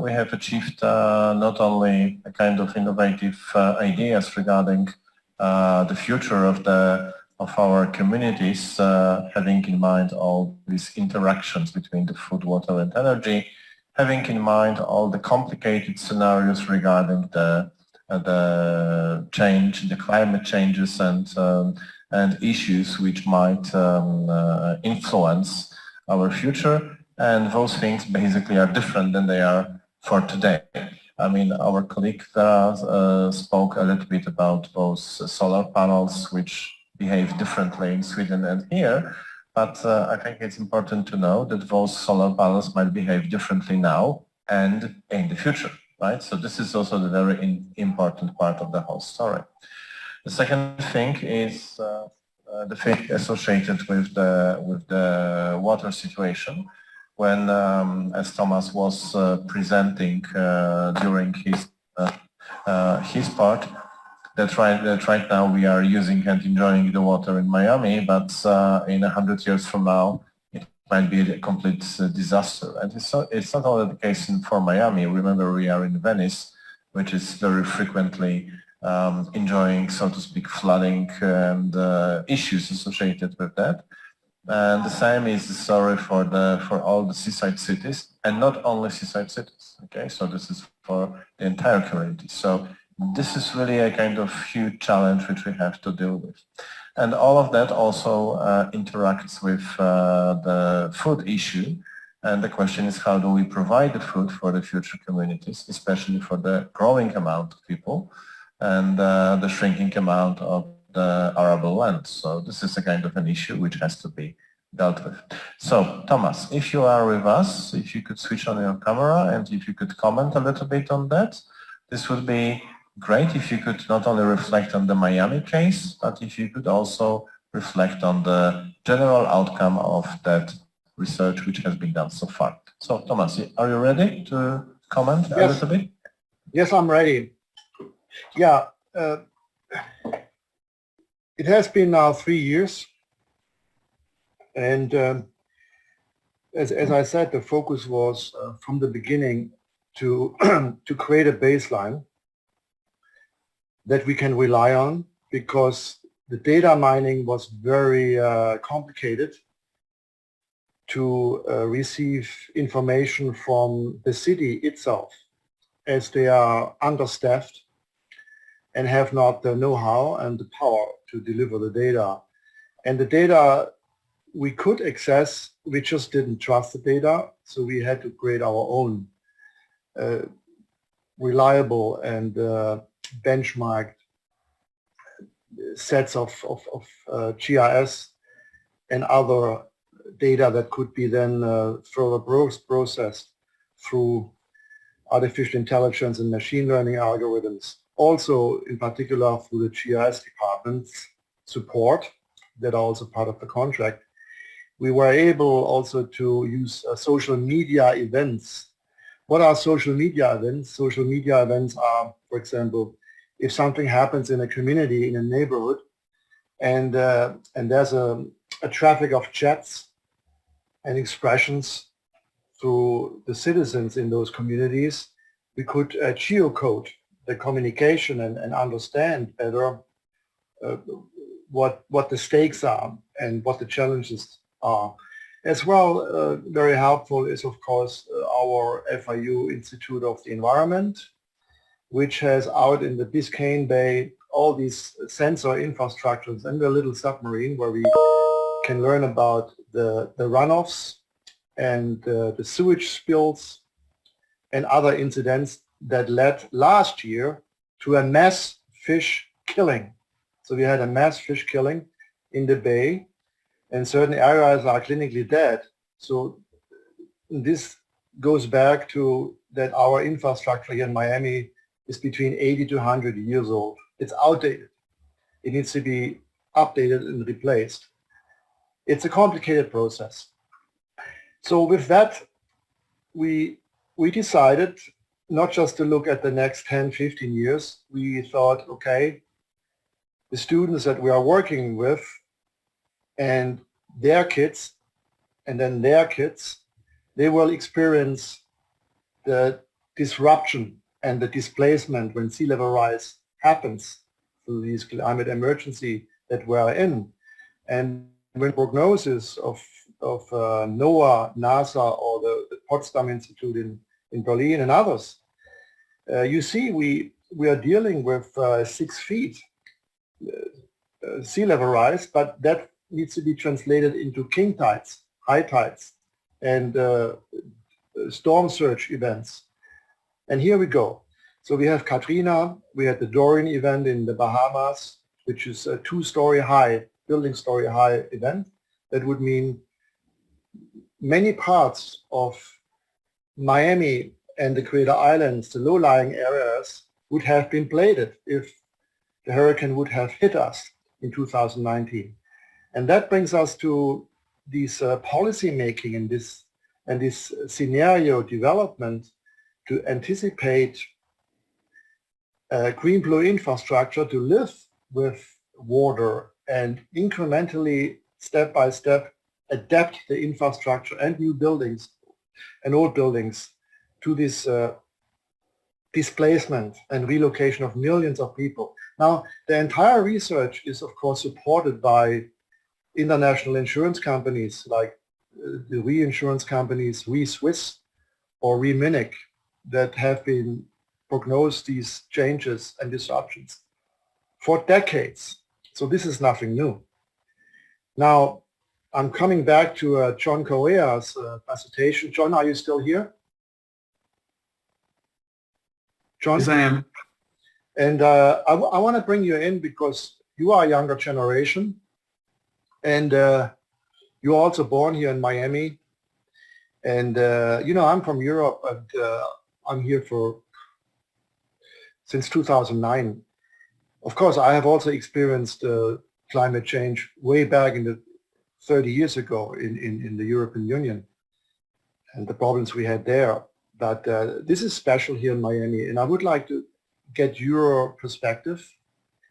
we have achieved not only a kind of innovative ideas regarding the future of our communities, having in mind all these interactions between the food, water, and energy, having in mind all the complicated scenarios regarding the change, the climate changes, and issues which might influence our future, and those things basically are different than they are for today. I mean, our colleague spoke a little bit about those solar panels which behave differently in Sweden and here, but I think it's important to know that those solar panels might behave differently now and in the future, right? So this is also the very important part of the whole story. The second thing is the thing associated with the water situation. When, as Thomas was presenting during his part, that right now we are using and enjoying the water in Miami, but in 100 years from now, it might be a complete disaster. And it's not only the case for Miami. Remember, we are in Venice, which is very frequently enjoying, so to speak, flooding and issues associated with that. And the same is the story for all the seaside cities, and not only seaside cities. Okay, so this is for the entire community. So this is really a kind of huge challenge which we have to deal with. And all of that also interacts with the food issue. And the question is, how do we provide the food for the future communities, especially for the growing amount of people and the shrinking amount of the arable land. So this is a kind of an issue which has to be dealt with. So Thomas, if you are with us, if you could switch on your camera and if you could comment a little bit on that, this would be great. If you could not only reflect on the Miami case, but if you could also reflect on the general outcome of that research which has been done so far. So, Thomas, are you ready to comment a little bit? Yes, I'm ready. Yeah, it has been now 3 years, and as I said, the focus was from the beginning to to create a baseline that we can rely on, because the data mining was very complicated to receive information from the city itself, as they are understaffed and have not the know-how and the power to deliver the data. And the data we could access, we just didn't trust the data, so we had to create our own reliable and benchmarked sets of GIS and other data that could be then further processed through artificial intelligence and machine learning algorithms. Also, in particular, through the GIS department's support, that are also part of the contract, we were able also to use social media events. What are social media events? Social media events are, for example, if something happens in a community, in a neighborhood, and there's a traffic of chats and expressions through the citizens in those communities, we could geocode the communication and understand better what the stakes are and what the challenges are. As well, very helpful is, of course, our FIU Institute of the Environment, which has out in the Biscayne Bay all these sensor infrastructures and a little submarine where we can learn about the runoffs and the sewage spills and other incidents that led last year to a mass fish killing. So we had a mass fish killing in the bay, and certain areas are clinically dead. So this goes back to that our infrastructure here in Miami is between 80 to 100 years old. It's outdated. It needs to be updated and replaced. It's a complicated process. So with that, we decided not just to look at the next 10, 15 years. We thought, okay, the students that we are working with and their kids, and then their kids, they will experience the disruption and the displacement when sea level rise happens through this climate emergency that we're in. And when prognosis of NOAA, NASA, or the Potsdam Institute in Berlin and others, you see we are dealing with 6 feet sea level rise, but that needs to be translated into king tides, high tides, and storm surge events. And here we go. So we have Katrina, we had the Dorian event in the Bahamas, which is a 2-story high, building story high event. That would mean many parts of Miami and the Greater Islands, the low-lying areas, would have been bladed if the hurricane would have hit us in 2019. And that brings us to this policy making and this scenario development to anticipate green-blue infrastructure to live with water and incrementally, step by step, adapt the infrastructure and new buildings and old buildings to this displacement and relocation of millions of people. Now, the entire research is, of course, supported by international insurance companies like the reinsurance companies, Re-Swiss or Re-Munich, that have been prognosed these changes and disruptions for decades. So this is nothing new. Now, I'm coming back to J.Correra's presentation. John, are you still here? John? Yes, I am. And I want to bring you in because you are a younger generation, and you're also born here in Miami. And, you know, I'm from Europe, and I'm here since 2009. Of course, I have also experienced climate change way back in the 30 years ago in the European Union and the problems we had there. But this is special here in Miami, and I would like to get your perspective.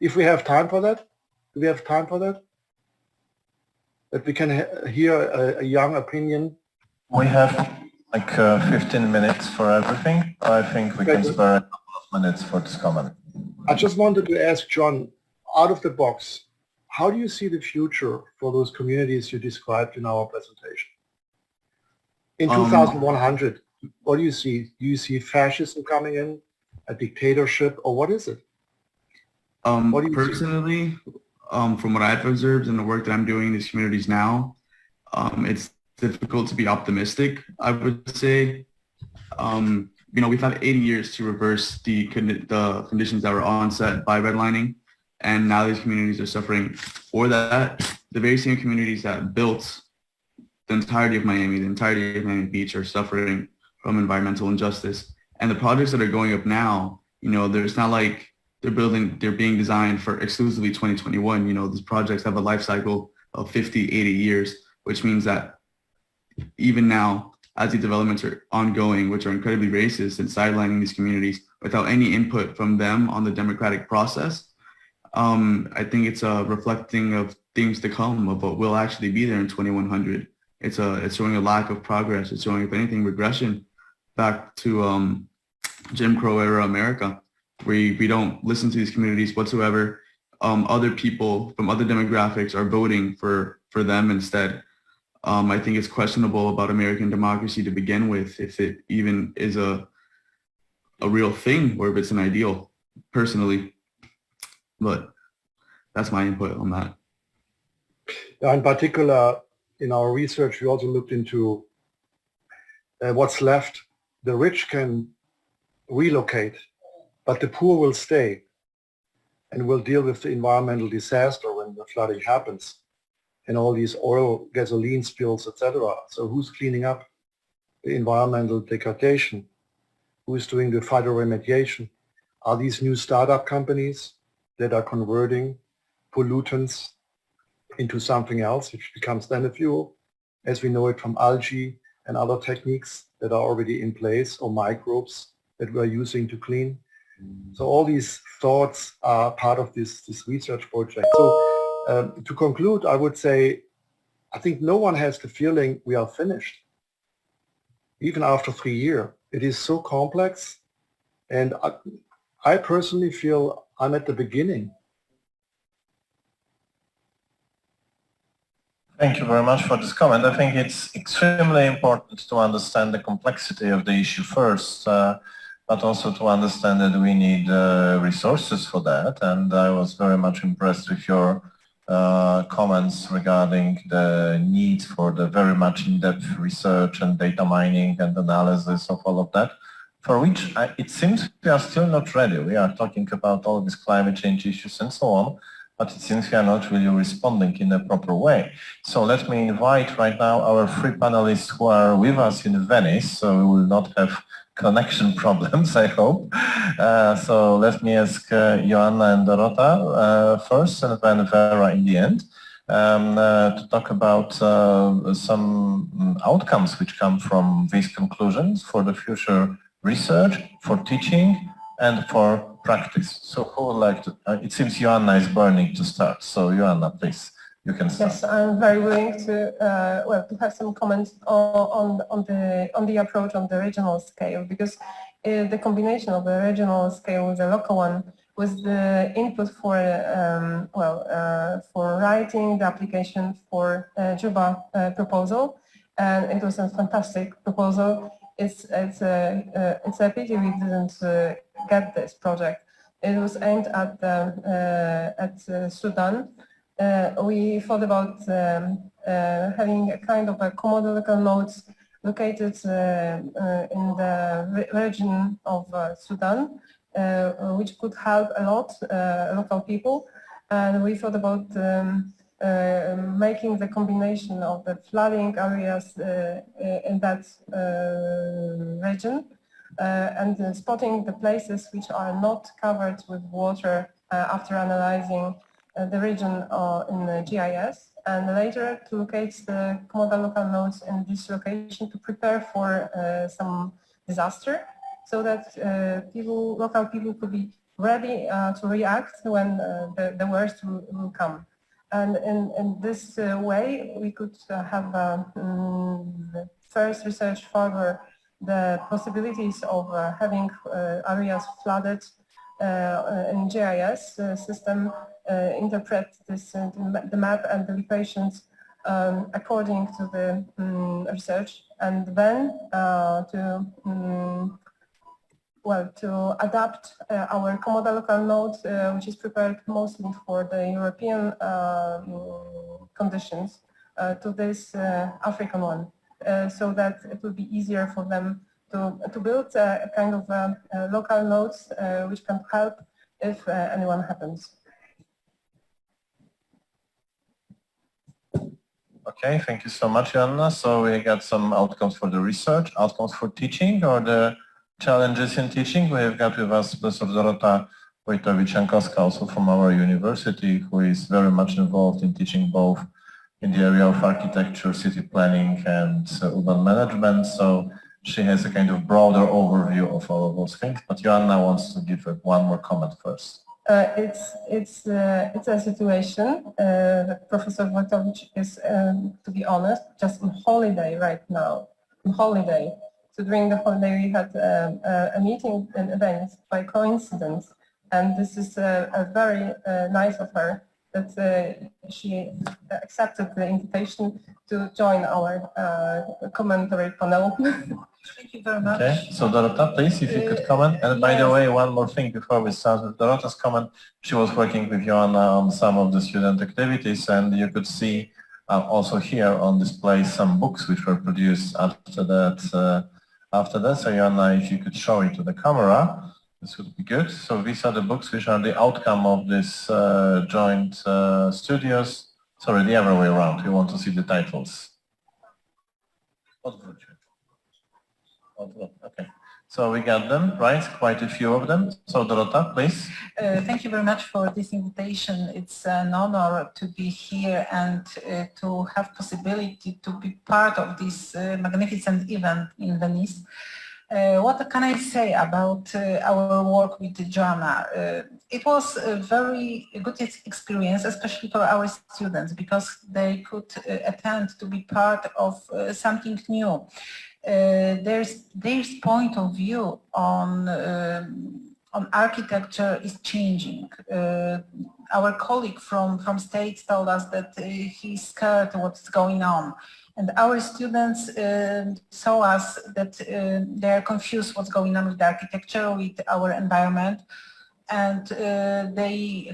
If we have time for that, do we have time for that? That we can hear a young opinion? We have like 15 minutes for everything. I think we can spare a couple of minutes for this comment. I just wanted to ask John, out of the box, how do you see the future for those communities you described in our presentation? In 2100, what do you see? Do you see fascism coming in, a dictatorship, or what is it? What do you personally, from what I've observed and the work that I'm doing in these communities now, it's difficult to be optimistic, I would say. You know, we've had 80 years to reverse the conditions that were onset by redlining, and now these communities are suffering for that. The very same communities that built the entirety of Miami, the entirety of Miami Beach, are suffering from environmental injustice. And the projects that are going up now, you know, there's not like they're being designed for exclusively 2021. You know, these projects have a life cycle of 50, 80 years, which means that even now, as the developments are ongoing, which are incredibly racist and sidelining these communities without any input from them on the democratic process, I think it's a reflecting of things to come, of what will actually be there in 2100. It's showing a lack of progress. It's showing, if anything, regression back to Jim Crow era America, where we don't listen to these communities whatsoever. Other people from other demographics are voting for them instead. I think it's questionable about American democracy to begin with, if it even is a real thing or if it's an ideal, personally. But that's my input on that. In particular, in our research, we also looked into what's left. The rich can relocate, but the poor will stay and will deal with the environmental disaster when the flooding happens and all these oil, gasoline spills, etc. So who's cleaning up the environmental degradation? Who's doing the phytoremediation? Are these new startup companies that are converting pollutants into something else, which becomes then a fuel, as we know it from algae and other techniques that are already in place, or microbes that we're using to clean? So all these thoughts are part of this research project. So to conclude, I would say, I think no one has the feeling we are finished, even after 3 years. It is so complex, and I personally feel I'm at the beginning. Thank you very much for this comment. I think it's extremely important to understand the complexity of the issue first, but also to understand that we need resources for that. And I was very much impressed with your comments regarding the need for the very much in-depth research and data mining and analysis of all of that, for which it seems we are still not ready. We are talking about all these climate change issues and so on, but it seems we are not really responding in a proper way. So let me invite right now our three panelists who are with us in Venice, so we will not have connection problems, I hope. So let me ask Joanna and Dorota first, and then Vera in the end, to talk about some outcomes which come from these conclusions for the future research, for teaching, and for practice. So who would like to, it seems Joanna is burning to start. So Joanna, please, you can start. Yes, I'm very willing to to have some comments on the approach on the regional scale, because the combination of the regional scale with the local one was the input for for writing the application for Juba proposal, and it was a fantastic proposal. It's a pity we didn't get this project. It was aimed at Sudan. We thought about having a kind of a commodological nodes located in the region of Sudan, which could help a lot local people. And we thought about making the combination of the flooding areas in that region and spotting the places which are not covered with water after analyzing the region in the GIS, and later to locate the commodal local nodes in this location to prepare for some disaster, so that local people could be ready to react when the worst will come. And in this way, we could have first research further the possibilities of having areas flooded in GIS system, interpret the map and the locations according to the research, and then to adapt our commodal local node, which is prepared mostly for the European conditions, to this African one, so that it will be easier for them to build a kind of local nodes which can help if anyone happens. Okay, thank you so much, Joanna. So we got some outcomes for the research, outcomes for teaching, or the challenges in teaching. We have got with us Professor Dorota Wojtowicz-Jankowska, also from our university, who is very much involved in teaching both in the area of architecture, city planning, and urban management. So she has a kind of broader overview of all of those things. But Joanna wants to give one more comment first. It's a situation that Professor Wojtowicz is, to be honest, just on holiday right now. On holiday. So during the holiday we had a meeting in Venice by coincidence, and this is very nice of her that she accepted the invitation to join our commentary panel. Thank you very much. Okay, so Dorota, please, if you could comment. And by the way, one more thing before we start with Dorota's comment. She was working with Joanna on some of the student activities, and you could see also here on display some books which were produced after that. So Joanna, if you could show it to the camera, this would be good. So these are the books which are the outcome of this joint studios. Sorry, the other way around. We want to see the titles. Okay, so we got them, right? Quite a few of them. So Dorota, please. Thank you very much for this invitation. It's an honor to be here and to have possibility to be part of this magnificent event in Venice. What can I say about our work with Joanna? It was a very good experience, especially for our students, because they could attend to be part of something new. Their point of view on architecture is changing. Our colleague from States told us that he's scared what's going on. And our students saw us that they are confused what's going on with the architecture, with our environment. And they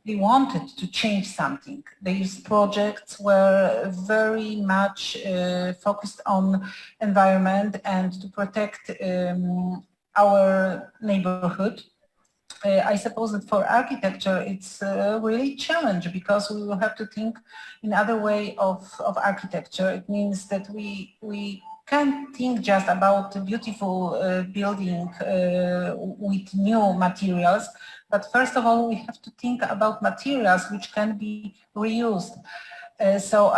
wanted to change something. These projects were very much focused on environment and to protect our neighborhood. I suppose that for architecture it's really a challenge, because we will have to think in other way of architecture. It means that we can't think just about a beautiful building with new materials, but first of all we have to think about materials which can be reused. So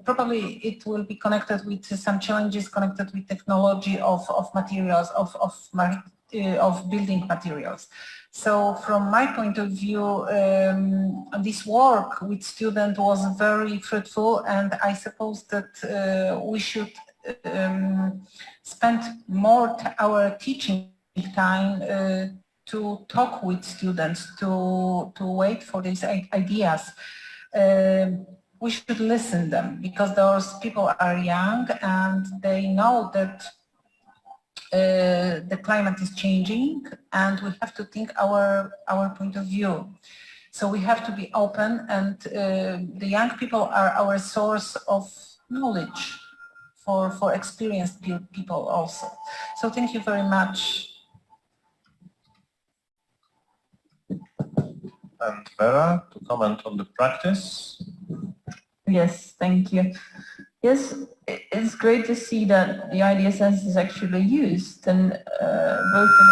probably it will be connected with some challenges connected with technology of materials, of building materials. So from my point of view, this work with students was very fruitful, and I suppose that we should spend more our teaching time to talk with students, to wait for these ideas. We should listen them, because those people are young and they know that the climate is changing, and we have to think our point of view. So we have to be open, and the young people are our source of knowledge for experienced people also. So thank you very much. And Vera, to comment on the practice. Yes, thank you. Yes, it's great to see that the IDSS is actually used, and both in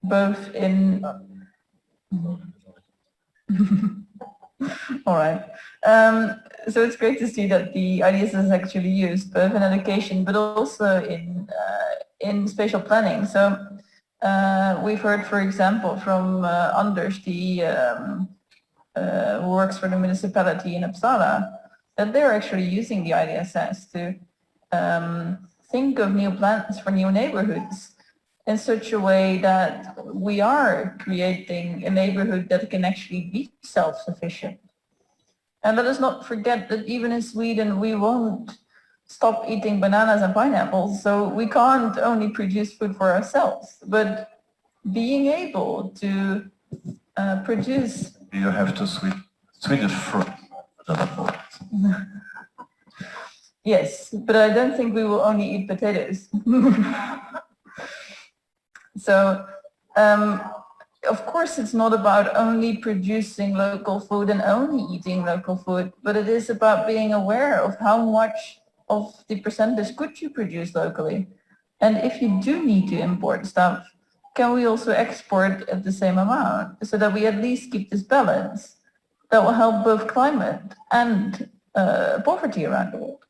both in all right. So it's great to see that the IDS is actually used both in education but also in spatial planning. So we've heard, for example, from Anders, who works for the municipality in Uppsala, that they're actually using the IDSS to think of new plans for new neighborhoods in such a way that we are creating a neighborhood that can actually be self-sufficient. And let us not forget that even in Sweden, we won't stop eating bananas and pineapples. So we can't only produce food for ourselves, but being able to produce. You have to Swedish fruit. Yes, but I don't think we will only eat potatoes. So, of course, it's not about only producing local food and only eating local food, but it is about being aware of how much of the percentage could you produce locally. And if you do need to import stuff, can we also export at the same amount so that we at least keep this balance that will help both climate and poverty around the world?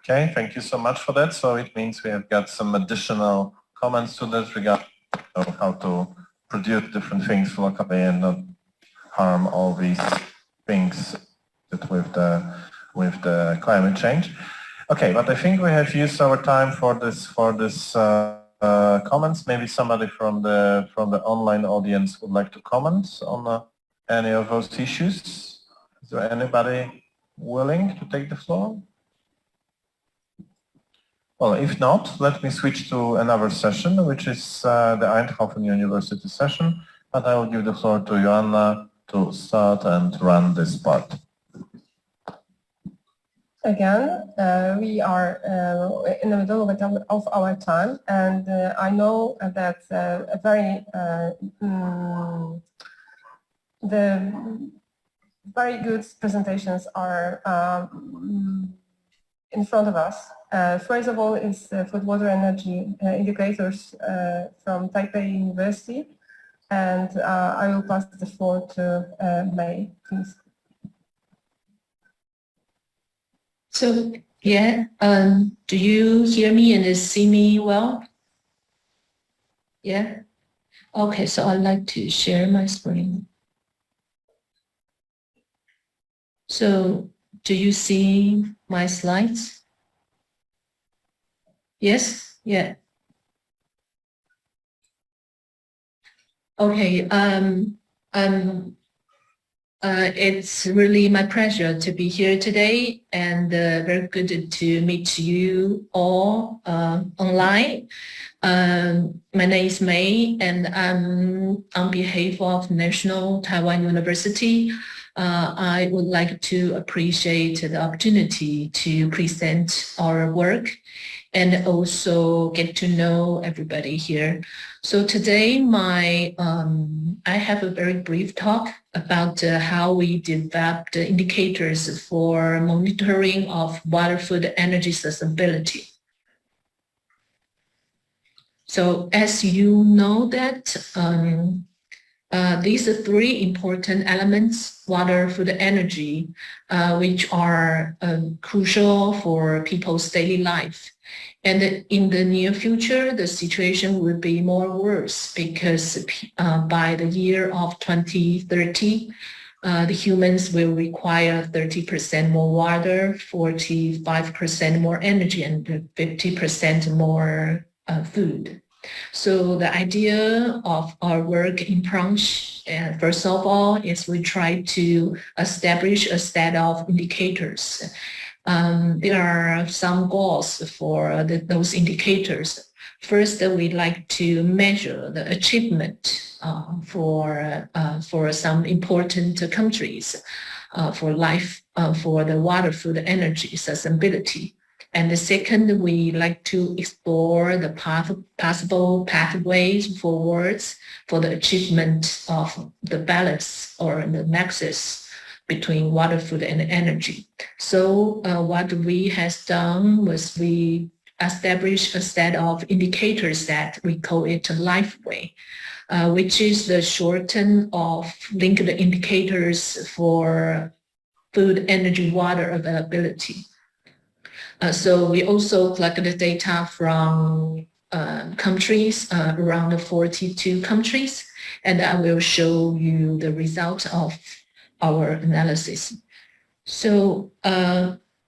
Okay, thank you so much for that. So it means we have got some additional comments to that regard of how to produce different things locally and not harm all these things that with the climate change. Okay, but I think we have used our time for this comments. Maybe somebody from the online audience would like to comment on any of those issues. Is there anybody willing to take the floor? Well, if not, let me switch to another session, which is the Eindhoven University session, and I will give the floor to Joanna to start and run this part. Again, we are in the middle of our time, and I know that the very good presentations are in front of us. First of all is food, water, energy indicators from Taipei University, and I will pass the floor to May, please. So, yeah, do you hear me and see me well? Yeah? Okay, so I'd like to share my screen. So, do you see my slides? Yes? Yeah. Okay, it's really my pleasure to be here today, and very good to meet you all online. My name is May, and I'm on behalf of National Taiwan University. I would like to appreciate the opportunity to present our work and also get to know everybody here. So today, I have a very brief talk about how we developed indicators for monitoring of water, food, energy sustainability. So as you know that these are three important elements: water, food, energy, which are crucial for people's daily life. And in the near future, the situation will be more worse because by the year of 2030, the humans will require 30% more water, 45% more energy, and 50% more food. So the idea of our work in Branch, first of all, is we try to establish a set of indicators. There are some goals for those indicators. First, we'd like to measure the achievement for some important countries for life, for the water, food, energy sustainability. And the second, we like to explore the possible pathways forwards for the achievement of the balance or the nexus between water, food, and energy. So what we has done was we established a set of indicators that we call it LifeWay, which is the shorten of linked indicators for food, energy, water availability. So we also collected data from countries, around 42 countries, and I will show you the result of our analysis. So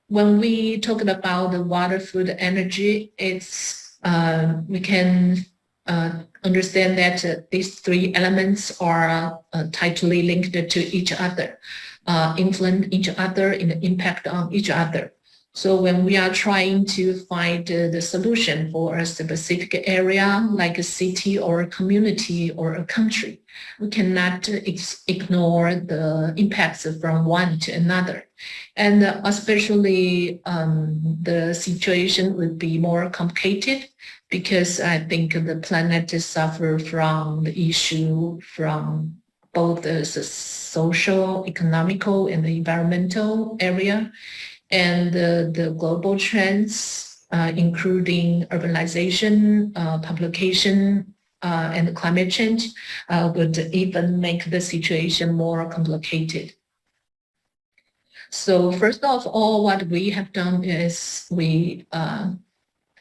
when we talked about the water, food, energy, it's we can understand that these three elements are tightly linked to each other, influence each other, and impact on each other. So when we are trying to find the solution for a specific area, like a city or a community or a country, we cannot ignore the impacts from one to another. And especially the situation would be more complicated because I think the planet suffers from the issue from both the social, economical, and the environmental area. And the global trends, including urbanization, population, and climate change, would even make the situation more complicated. So first of all, what we have done is we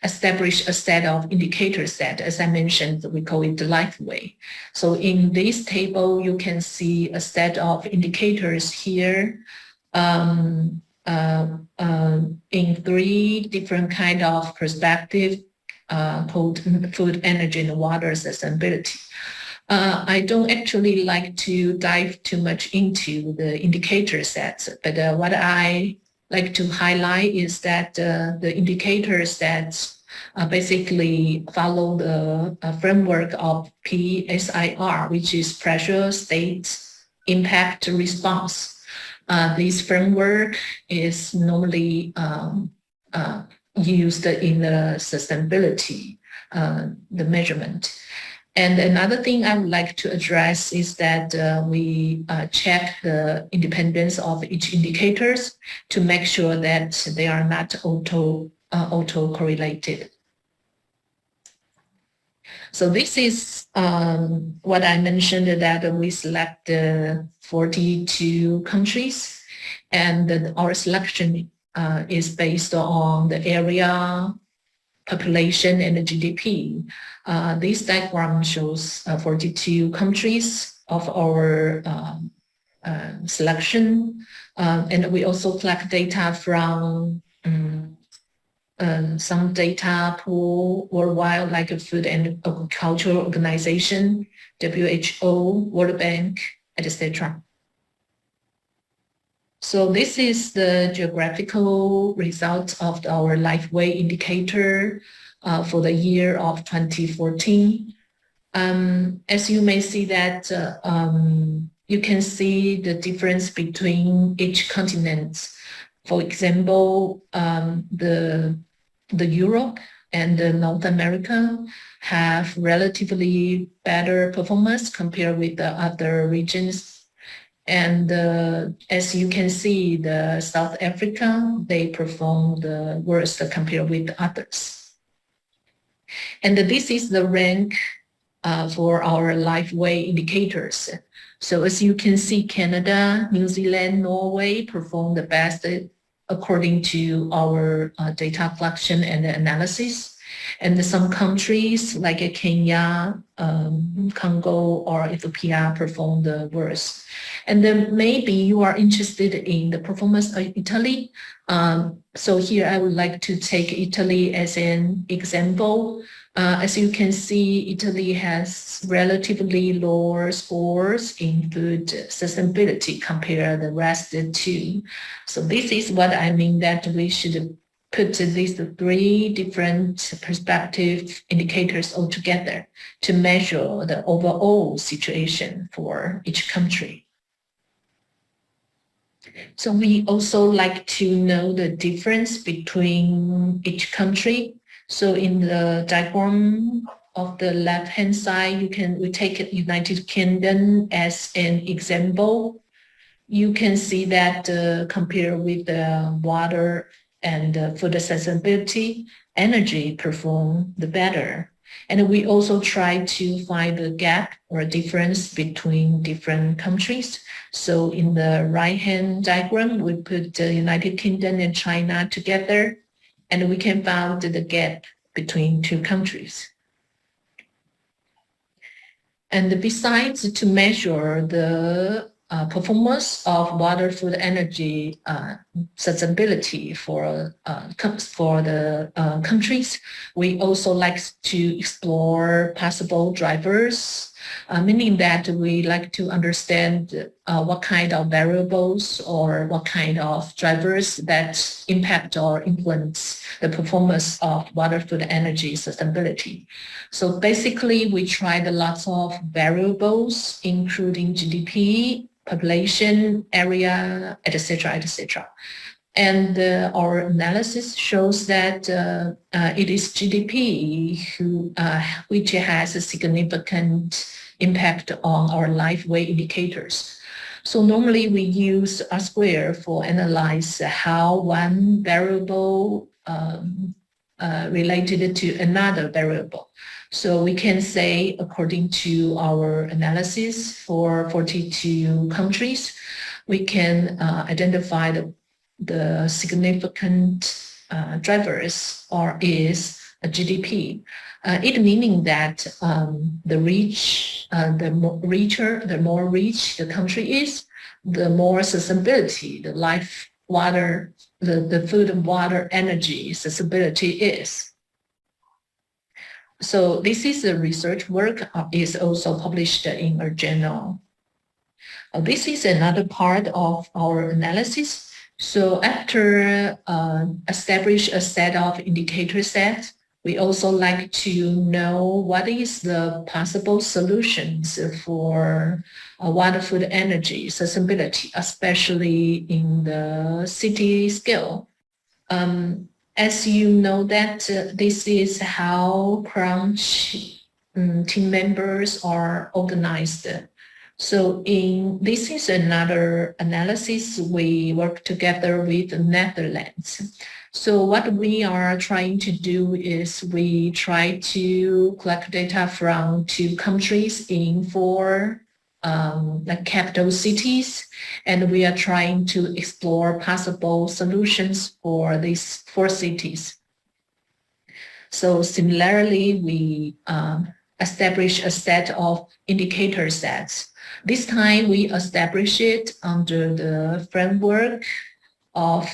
established a set of indicators that, as I mentioned, we call it the LifeWay. So in this table, you can see a set of indicators here in three different kind of perspective called food, energy, and water sustainability. I don't actually like to dive too much into the indicator sets, but what I like to highlight is that the indicators that basically follow the framework of PSIR, which is pressure, state, impact, response. This framework is normally used in the sustainability, the measurement. And another thing I would like to address is that we check the independence of each indicators to make sure that they are not auto-correlated. So this is what I mentioned, that we select 42 countries, and our selection is based on the area, population, and the GDP. This diagram shows 42 countries of our selection, and we also collect data from some data pool worldwide, like a Food and Agriculture Organization, WHO, World Bank, etc. So this is the geographical results of our LifeWay indicator for the year of 2014. As you may see that you can see the difference between each continent. For example, the Europe and the North America have relatively better performance compared with the other regions. And as you can see, the South Africa, they perform the worst compared with others. And this is the rank for our LifeWay indicators. So as you can see, Canada, New Zealand, Norway perform the best according to our data collection and analysis. And some countries like Kenya, Congo, or Ethiopia perform the worst. And then maybe you are interested in the performance of Italy. So here I would like to take Italy as an example. As you can see, Italy has relatively lower scores in food sustainability compared to the rest two. So this is what I mean, that we should put these three different perspective indicators all together to measure the overall situation for each country. So we also like to know the difference between each country. So in the diagram of the left-hand side, we take United Kingdom as an example. you can see that compared with the water and food accessibility, energy perform the better. And we also try to find the gap or difference between different countries. So in the right-hand diagram, we put the United Kingdom and China together, and we can find the gap between two countries. And besides to measure the performance of water, food, energy sustainability for the countries, we also like to explore possible drivers, meaning that we like to understand what kind of variables or what kind of drivers that impact or influence the performance of water, food, energy sustainability. So basically, we tried lots of variables, including GDP, population, area, etc., etc. And our analysis shows that it is GDP which has a significant impact on our life weight indicators. So normally we use R square for analyze how one variable related to another variable. So we can say, according to our analysis for 42 countries, we can identify the significant drivers or is a GDP. It meaning that the more rich the country is, the more sustainability the life water, the food and water energy sustainability is. So this is a research work is also published in a journal. This is another part of our analysis. So after establish a set of indicator sets, we also like to know what is the possible solutions for water, food, energy sustainability, especially in the city scale. As you know that this is how crunch team members are organized. So this is another analysis. We work together with the Netherlands. So what we are trying to do is we try to collect data from 2 countries in 4 like capital cities, and we are trying to explore possible solutions for these 4 cities. So similarly, we establish a set of indicator sets. This time we establish it under the framework of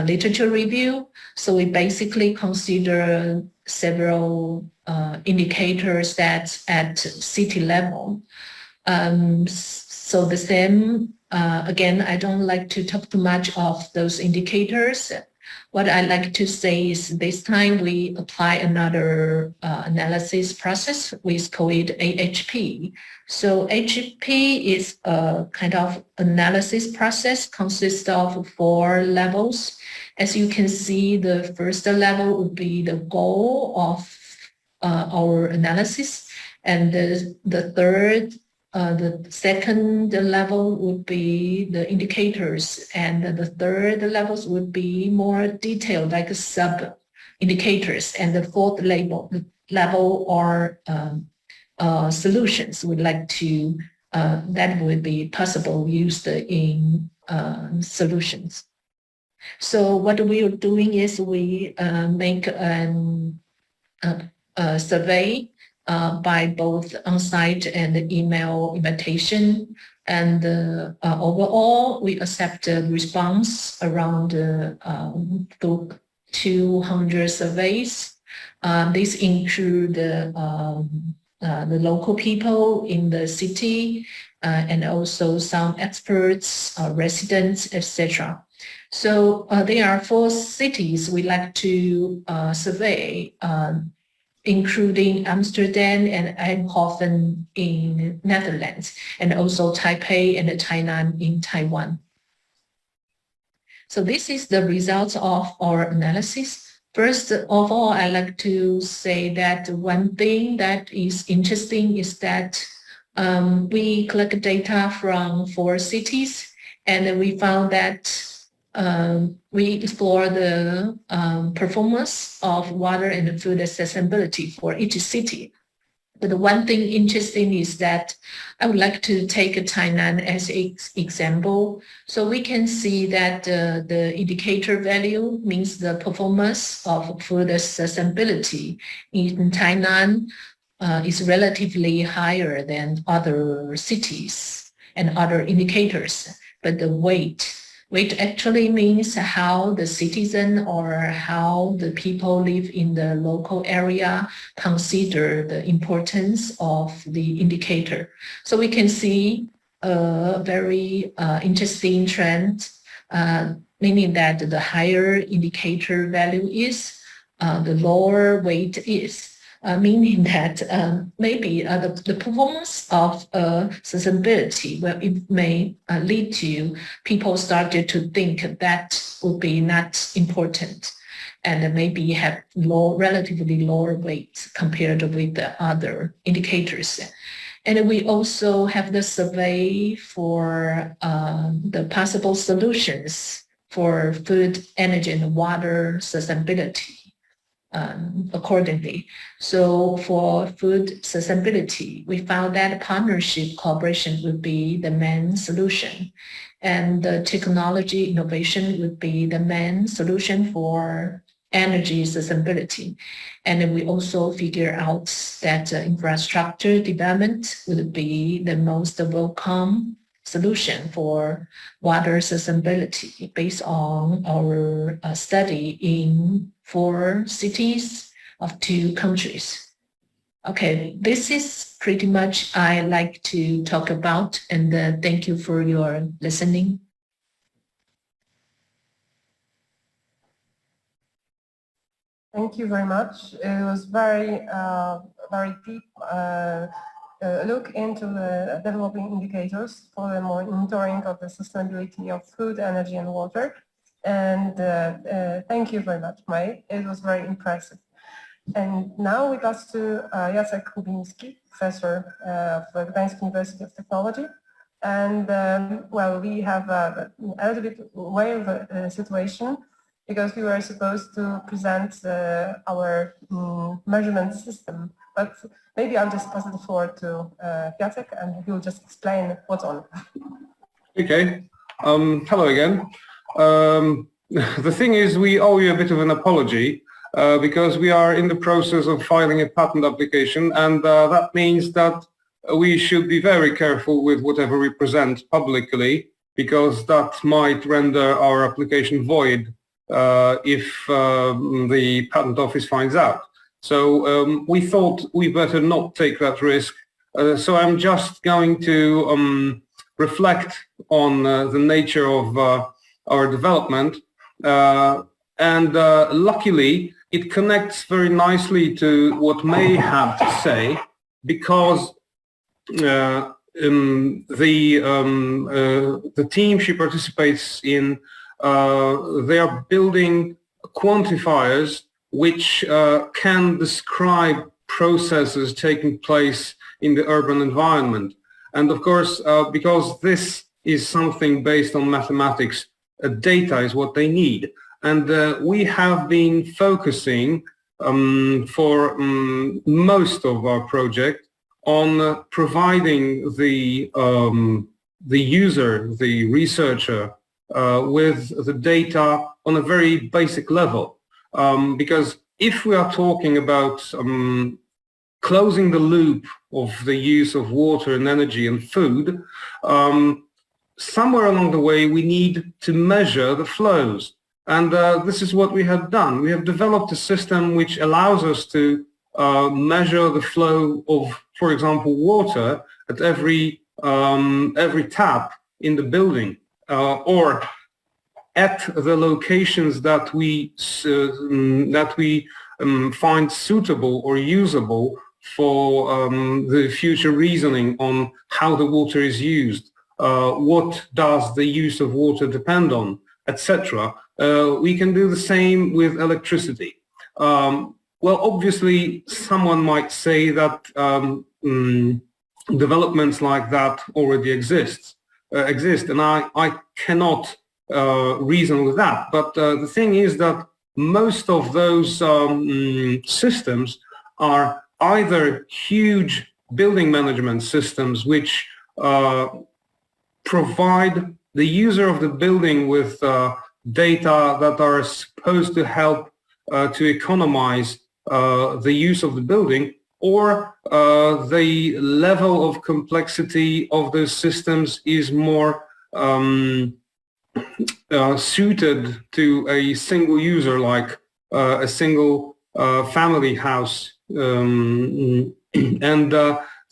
literature review. So we basically consider several indicator sets at city level. So the same, again, I don't like to talk too much of those indicators. What I like to say is this time we apply another analysis process. We call it AHP. So AHP is a kind of analysis process, consists of 4 levels. As you can see, the first level would be the goal of our analysis, and the second level would be the indicators, and the third levels would be more detailed, like sub indicators, and the fourth level are solutions. We'd like to that would be possible used in solutions. So what we are doing is we make a survey by both on-site and email invitation, and overall we accept a response around 200 surveys. These include the local people in the city and also some experts, residents, etc. So there are 4 cities we like to survey, including Amsterdam and Eindhoven in Netherlands, and also Taipei and Tainan in Taiwan. So this is the results of our analysis. First of all, I like to say that one thing that is interesting is that We collect data from 4 cities, and we found that we explore the performance of water and food accessibility for each city. But the one thing interesting is that I would like to take Tainan as an example. So we can see that the indicator value means the performance of food accessibility in Tainan is relatively higher than other cities and other indicators. But the weight actually means how the citizen or how the people live in the local area consider the importance of the indicator. So we can see a very interesting trend, meaning that the higher indicator value is, the lower weight is. Meaning that maybe the performance of accessibility, well, it may lead to people started to think that would be not important and maybe have relatively lower weight compared with the other indicators. And we also have the survey for the possible solutions for food, energy, and water sustainability. Accordingly. So for food sustainability, we found that partnership collaboration would be the main solution, and the technology innovation would be the main solution for energy sustainability. And we also figure out that infrastructure development would be the most welcome solution for water sustainability based on our study in 4 cities of 2 countries. Okay, this is pretty much I like to talk about, and thank you for your listening. Thank you very much. It was very deep look into the developing indicators for the monitoring of the sustainability of food, energy, and water. And thank you very much, May. It was very impressive. And now we pass to Jacek Kubiński, professor of the Gdańsk University of Technology. And well, we have a little bit way of a situation because we were supposed to present our measurement system. But maybe I'll just pass the floor to Jacek and he'll just explain what's on. Okay. Hello again. The thing is, we owe you a bit of an apology because we are in the process of filing a patent application, and that means that we should be very careful with whatever we present publicly, because that might render our application void if the patent office finds out. So we thought we better not take that risk. So I'm just going to reflect on the nature of our development, and luckily it connects very nicely to what May had to say, because the team she participates in, they are building quantifiers which can describe processes taking place in the urban environment. And of course, because this is something based on mathematics, data is what they need. And we have been focusing for most of our project on providing the user, the researcher, with the data on a very basic level. Because if we are talking about closing the loop of the use of water and energy and food, somewhere along the way we need to measure the flows. And this is what we have done. We have developed a system which allows us to measure the flow of, for example, water at every tap in the building, or at the locations that we find suitable or usable for the future reasoning on how the water is used, what does the use of water depend on, etc. We can do the same with electricity. Well, obviously, someone might say that developments like that already exist, and I cannot reason with that. But the thing is that most of those systems are either huge building management systems which provide the user of the building with data that are supposed to help to economize the use of the building, or the level of complexity of those systems is more suited to a single user, like a single family house. And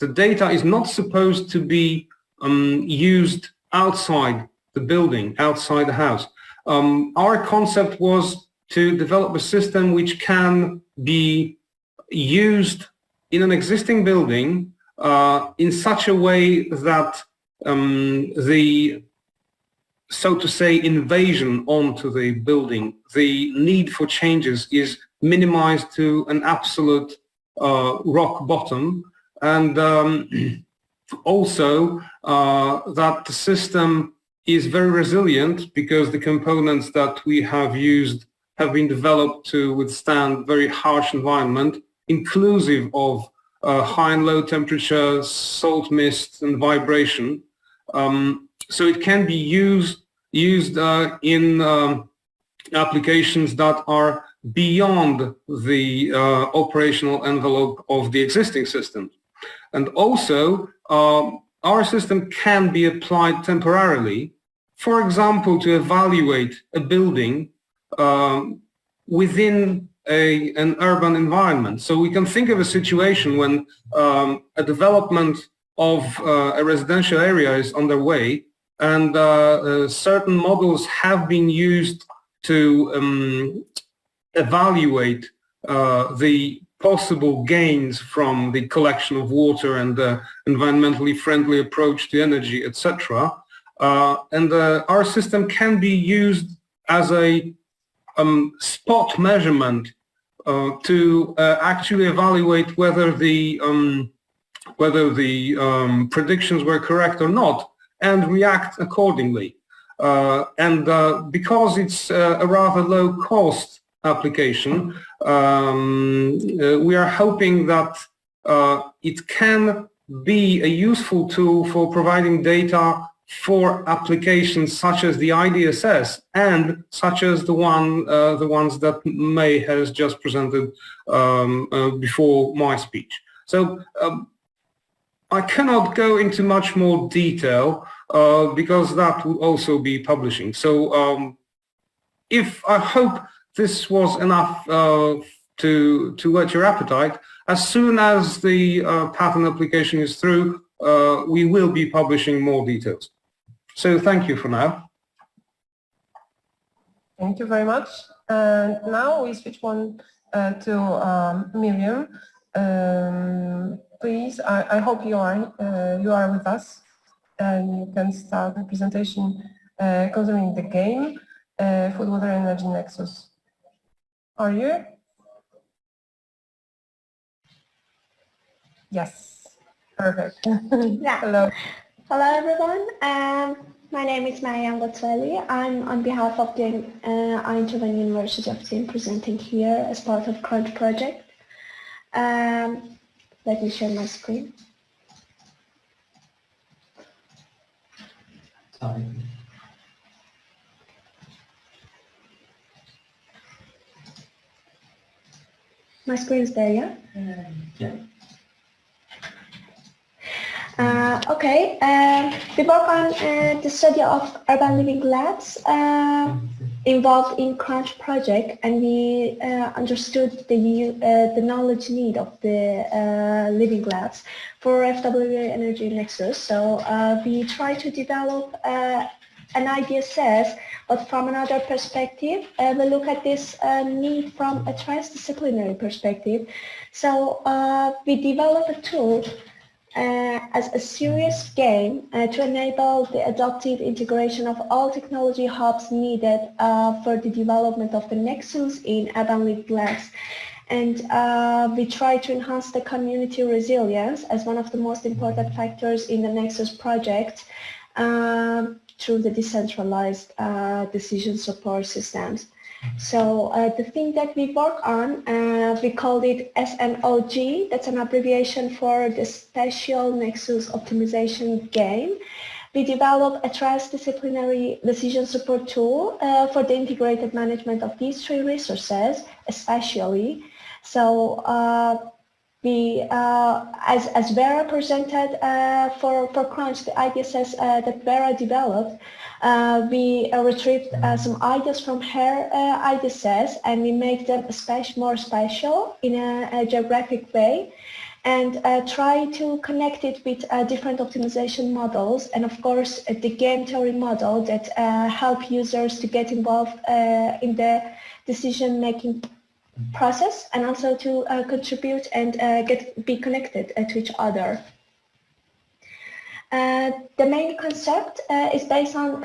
the data is not supposed to be used outside the building, outside the house. Our concept was to develop a system which can be used in an existing building in such a way that the, so to say, invasion onto the building, the need for changes is minimized to an absolute rock bottom, and also that the system is very resilient because the components that we have used have been developed to withstand very harsh environment, inclusive of high and low temperatures, salt mist and vibration. So it can be used in applications that are beyond the operational envelope of the existing system. And also, our system can be applied temporarily, for example, to evaluate a building within an urban environment. So we can think of a situation when a development of a residential area is underway, and certain models have been used to evaluate the possible gains from the collection of water and the environmentally friendly approach to energy, etc. And our system can be used as a spot measurement to actually evaluate whether the predictions were correct or not, and react accordingly. Because it's a rather low-cost application, we are hoping that it can be a useful tool for providing data for applications such as the IDSS and such as the ones that May has just presented before my speech. So I cannot go into much more detail because that would also be publishing. So I hope this was enough to whet your appetite. As soon as the patent application is through, we will be publishing more details. So thank you for now. Thank you very much. And now we switch on to Miriam. Please, I hope you are with us, and you can start the presentation concerning the game Food, Water, Energy Nexus. Are you? Yes. Perfect. Yeah. Hello. Hello, everyone. My name is Meryem Gatwali. I'm on behalf of the Eindhoven University of Team presenting here as part of Crunch project. Let me share my screen. Sorry. My screen is there, yeah? Yeah. Okay, we work on the study of urban living labs involved in Crunch project, and we understood the knowledge need of the living labs for FWA Energy Nexus. So we try to develop an IDSS, but from another perspective. We look at this need from a transdisciplinary perspective. So we develop a tool as a serious game to enable the adaptive integration of all technology hubs needed for the development of the Nexus in urban living labs. And we try to enhance the community resilience as one of the most important factors in the Nexus project through the decentralized decision support systems. So the thing that we work on, we called it SNOG. That's an abbreviation for the Spatial Nexus Optimization Game. We developed a transdisciplinary decision support tool for the integrated management of these three resources, especially. So we, as Vera presented for Crunch, the IDSS that Vera developed, we retrieved some ideas from her IDSS and we make them more spatial in a geographic way, and try to connect it with different optimization models, and of course the game theory model that help users to get involved in the decision-making process, and also to contribute and be connected to each other. The main concept is based on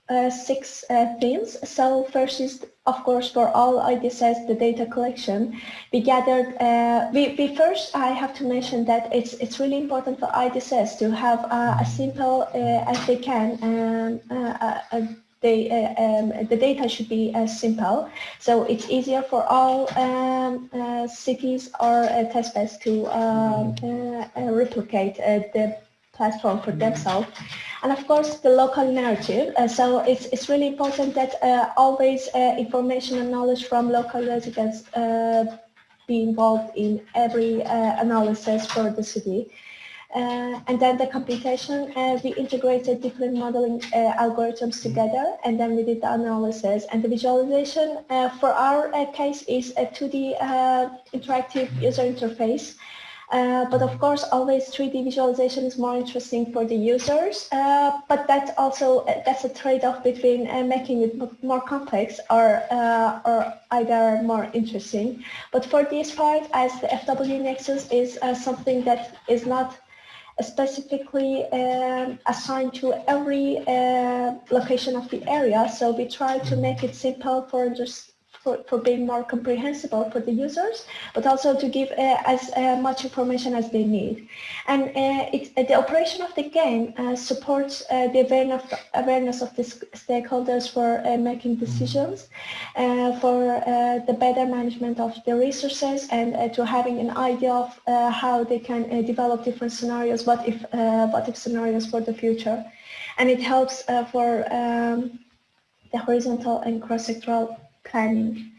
6 themes. So first is, of course, for all IDSS, the data collection. We gathered, we first, I have to mention that it's really important for IDSS to have as simple as they can. The data should be simple, so it's easier for all cities or testbeds to replicate the platform for themselves. And of course the local narrative, so it's really important that always information and knowledge from local residents be involved in every analysis for the city. And then the computation, we integrated different modeling algorithms together, and then we did the analysis. And the visualization for our case is a 2D interactive user interface. But of course, always 3D visualization is more interesting for the users. But that's a trade-off between making it more complex or either more interesting. But for this part, as the FW Nexus is something that is not specifically assigned to every location of the area, so we try to make it simple for being more comprehensible for the users, but also to give as much information as they need. And the operation of the game supports the awareness of the stakeholders for making decisions, for the better management of the resources, and to having an idea of how they can develop different scenarios, what if scenarios for the future. And it helps for the horizontal and cross-sectoral planning.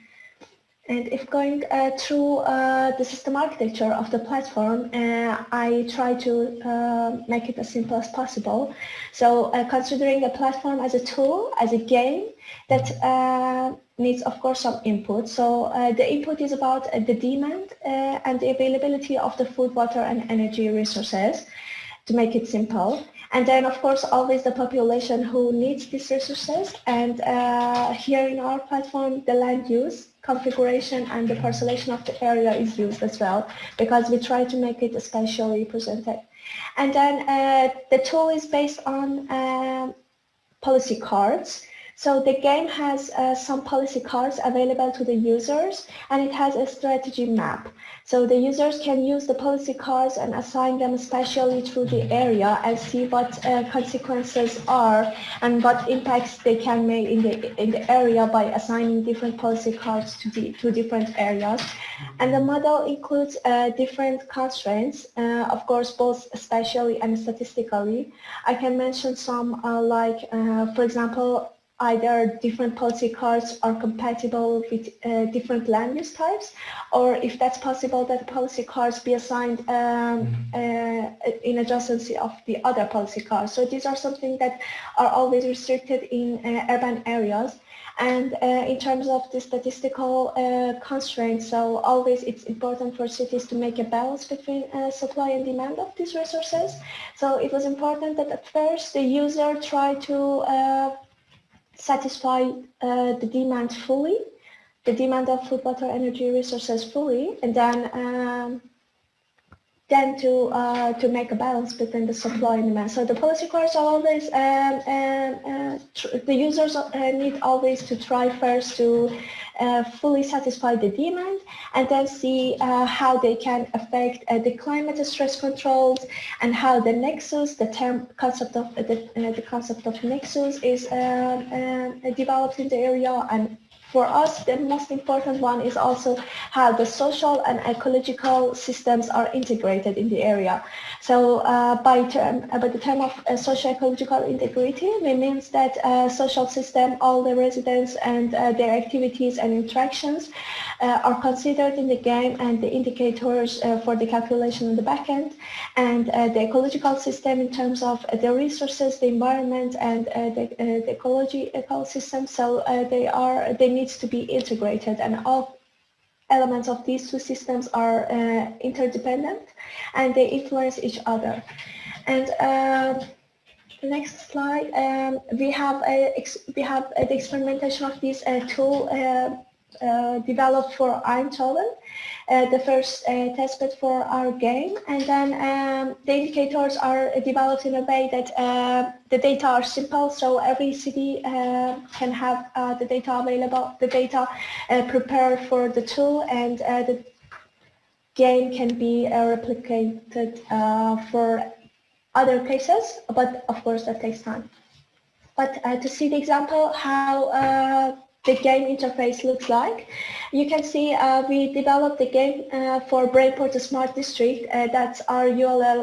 And if going through the system architecture of the platform, I try to make it as simple as possible. So considering a platform as a tool, as a game, that needs, of course, some input. So the input is about the demand and the availability of the food, water, and energy resources, to make it simple. And then, of course, always the population who needs these resources. And here in our platform, the land use, configuration, and the parcellation of the area is used as well, because we try to make it spatially presented. And then the tool is based on policy cards. So the game has some policy cards available to the users, and it has a strategy map. So the users can use the policy cards and assign them spatially through the area and see what consequences are and what impacts they can make in the area by assigning different policy cards to different areas. And the model includes different constraints, of course, both spatially and statistically. I can mention some like, for example, either different policy cards are compatible with different land use types, or if that's possible, that policy cards be assigned in adjacency of the other policy cards. So these are something that are always restricted in urban areas. And in terms of the statistical constraints, so always it's important for cities to make a balance between supply and demand of these resources. So it was important that at first the user try to satisfy the demand fully, the demand of food, water, energy resources fully, and then to make a balance between the supply and demand. So the policy cards are always, the users need always to try first to fully satisfy the demand, and then see how they can affect the climate stress controls, and how the nexus, the concept of nexus is developed in the area. And for us, the most important one is also how the social and ecological systems are integrated in the area. So by the term of socio-ecological integrity, it means that social system, all the residents and their activities and interactions are considered in the game, and the indicators for the calculation on the back end, and the ecological system in terms of the resources, the environment, and the ecological system. So they need to be integrated, and all elements of these two systems are interdependent, and they influence each other. And next slide, we have the experimentation of this tool developed for Eindhoven, the first testbed for our game, and then the indicators are developed in a way that the data are simple, so every city can have the data available, the data prepared for the tool, and the game can be replicated for other cases, but of course that takes time. But to see the example how the game interface looks like, you can see we developed the game for Brainport Smart District. That's our ULL,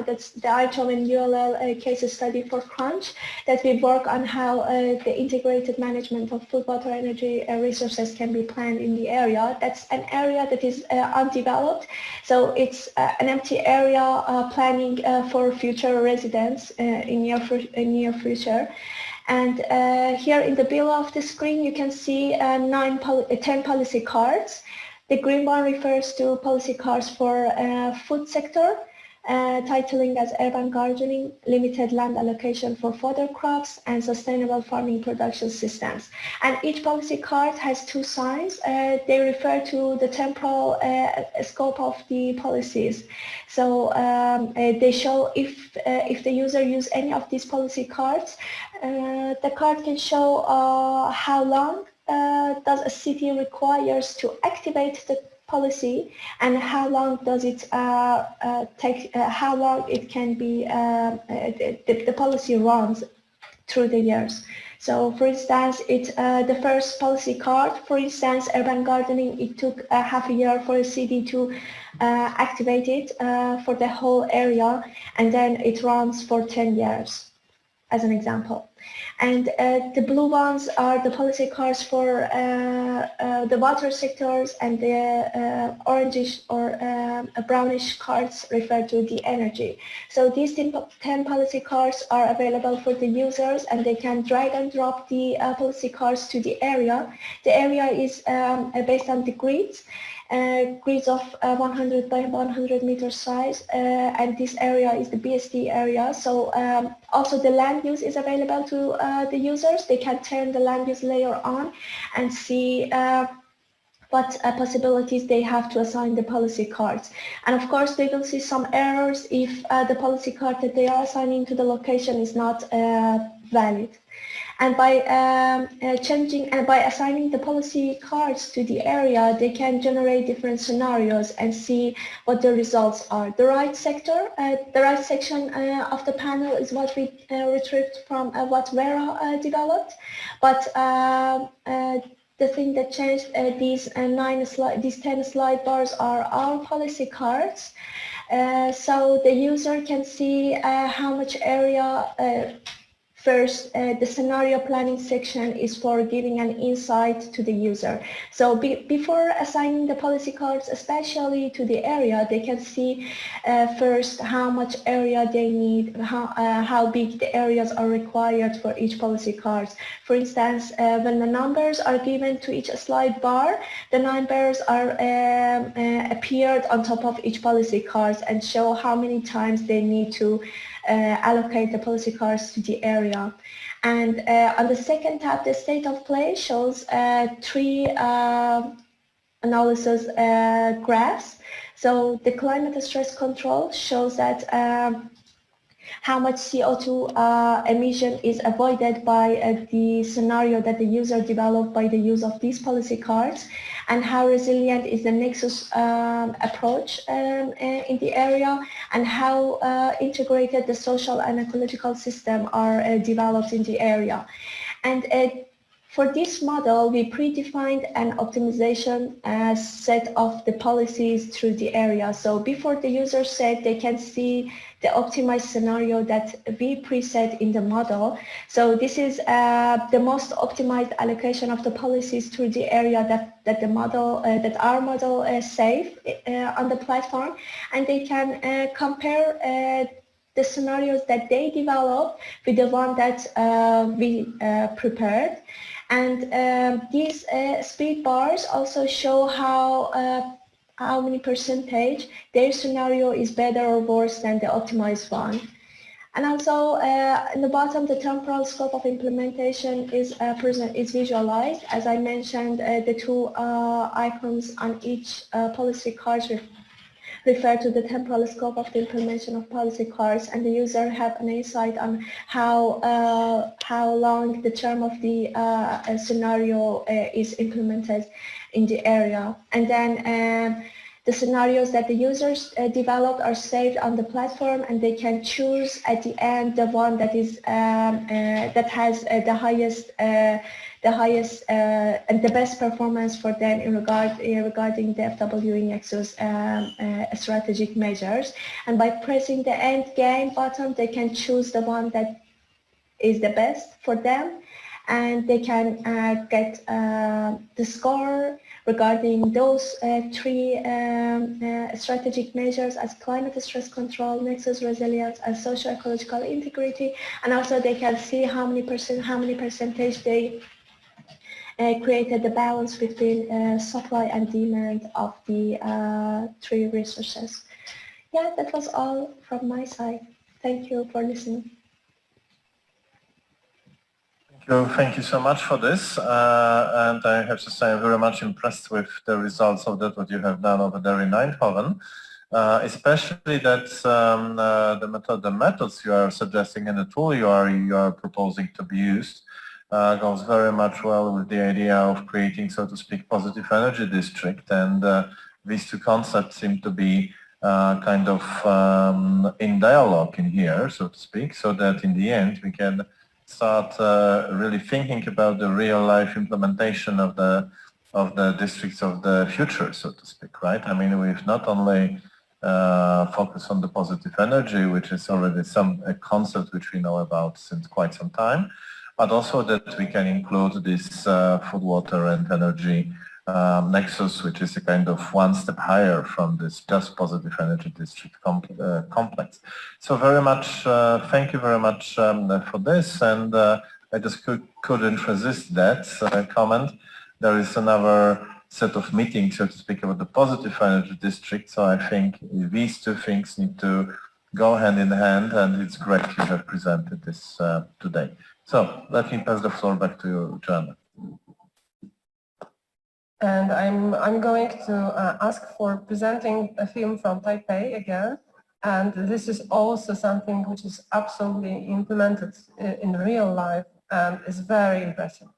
that's the Eindhoven ULL case study for Crunch, that we work on how the integrated management of food, water, energy resources can be planned in the area. That's an area that is undeveloped, so it's an empty area planning for future residents in near future. And here in the below of the screen, you can see 10 policy cards. The green one refers to policy cards for food sector, titling as urban gardening, limited land allocation for fodder crops, and sustainable farming production systems. And each policy card has two signs. They refer to the temporal scope of the policies. So they show if the user use any of these policy cards, the card can show how long does a city requires to activate the policy, and how long does it take, how long it can be, the policy runs through the years. So for instance, the first policy card, for instance, urban gardening, it took half a year for a city to activate it for the whole area, and then it runs for 10 years, as an example. And the blue ones are the policy cards for the water sectors, and the orangish or brownish cards refer to the energy. So these 10 policy cards are available for the users, and they can drag and drop the policy cards to the area. The area is based on the grids. Grids of 100 by 100 meter size, and this area is the BSD area. So also the land use is available to the users. They can turn the land use layer on and see what possibilities they have to assign the policy cards. And of course, they will see some errors if the policy card that they are assigning to the location is not valid. And by changing and by assigning the policy cards to the area, they can generate different scenarios and see what the results are. The right sector, the right section of the panel is what we retrieved from what Vera developed. But the thing that changed, these 10 slide bars are our policy cards. So the user can see how much area. First, the scenario planning section is for giving an insight to the user. So before assigning the policy cards, especially to the area, they can see first how much area they need, how big the areas are required for each policy card. For instance, when the numbers are given to each slide bar, the numbers are appeared on top of each policy card and show how many times they need to allocate the policy cards to the area. And on the second tab, the state of play shows 3 analysis graphs. So the climate stress control shows that how much CO2 emission is avoided by the scenario that the user developed by the use of these policy cards, and how resilient is the Nexus approach in the area, and how integrated the social and ecological system are developed in the area. And for this model, we predefined an optimization set of the policies through the area. So before the user set, they can see the optimized scenario that we preset in the model. So this is the most optimized allocation of the policies through the area that our model save on the platform, and they can compare the scenarios that they develop with the one that we prepared. And these speed bars also show how many percentage their scenario is better or worse than the optimized one. And also in the bottom, the temporal scope of implementation is visualized. As I mentioned, the two icons on each policy card refer to the temporal scope of the implementation of policy cards, and the user have an insight on how long the term of the scenario is implemented in the area. And then the scenarios that the users developed are saved on the platform, and they can choose at the end the one that is that has the highest and the best performance for them regarding the FW Nexus strategic measures. And by pressing the end game button, they can choose the one that is the best for them, and they can get the score regarding those three strategic measures as climate stress control, nexus resilience, and socio-ecological integrity. And also they can see how many percentage they created the balance between supply and demand of the three resources. Yeah, that was all from my side. Thank you for listening. Thank you so much for this, and I have to say I'm very much impressed with the results of that what you have done over there in Eindhoven, especially that the methods you are suggesting and the tool you are proposing to be used goes very much well with the idea of creating, so to speak, positive energy district, and these two concepts seem to be kind of in dialogue in here, so to speak, so that in the end we can start really thinking about the real-life implementation of the districts of the future, so to speak, right? I mean, we've not only focused on the positive energy, which is already a concept which we know about since quite some time, but also that we can include this food, water, and energy nexus, which is a kind of one step higher from this just positive energy district complex. So very much, thank you very much for this, and I just couldn't resist that comment. There is another set of meetings, so to speak, about the positive energy district, so I think these two things need to go hand in hand, and it's great you have presented this today. So let me pass the floor back to you, Joanna. And I'm going to ask for presenting a film from Taipei again. And this is also something which is absolutely implemented in real life and is very impressive.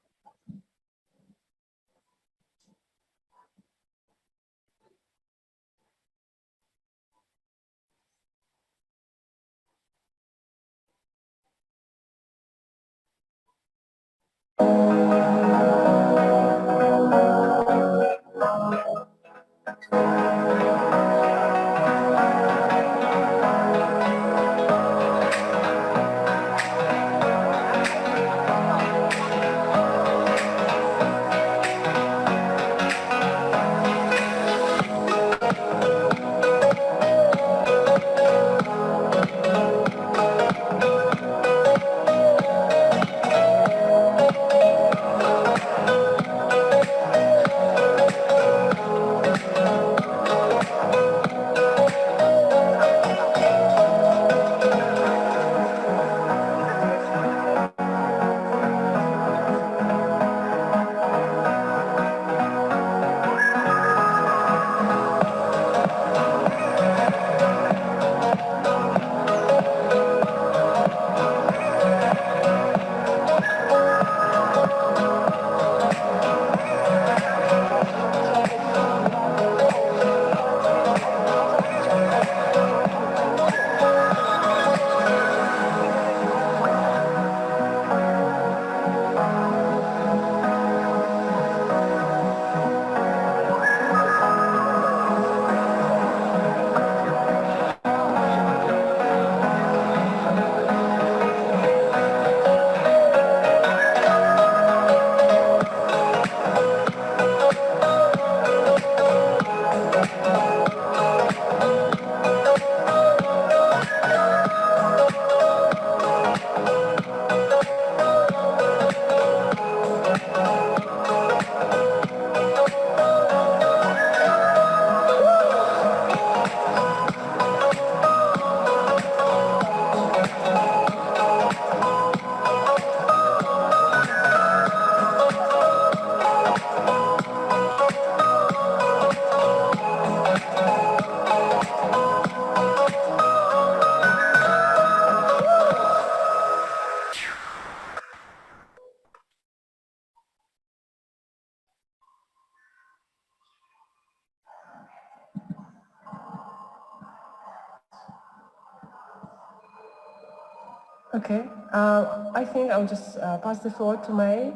Okay, I think I'll just pass the floor to May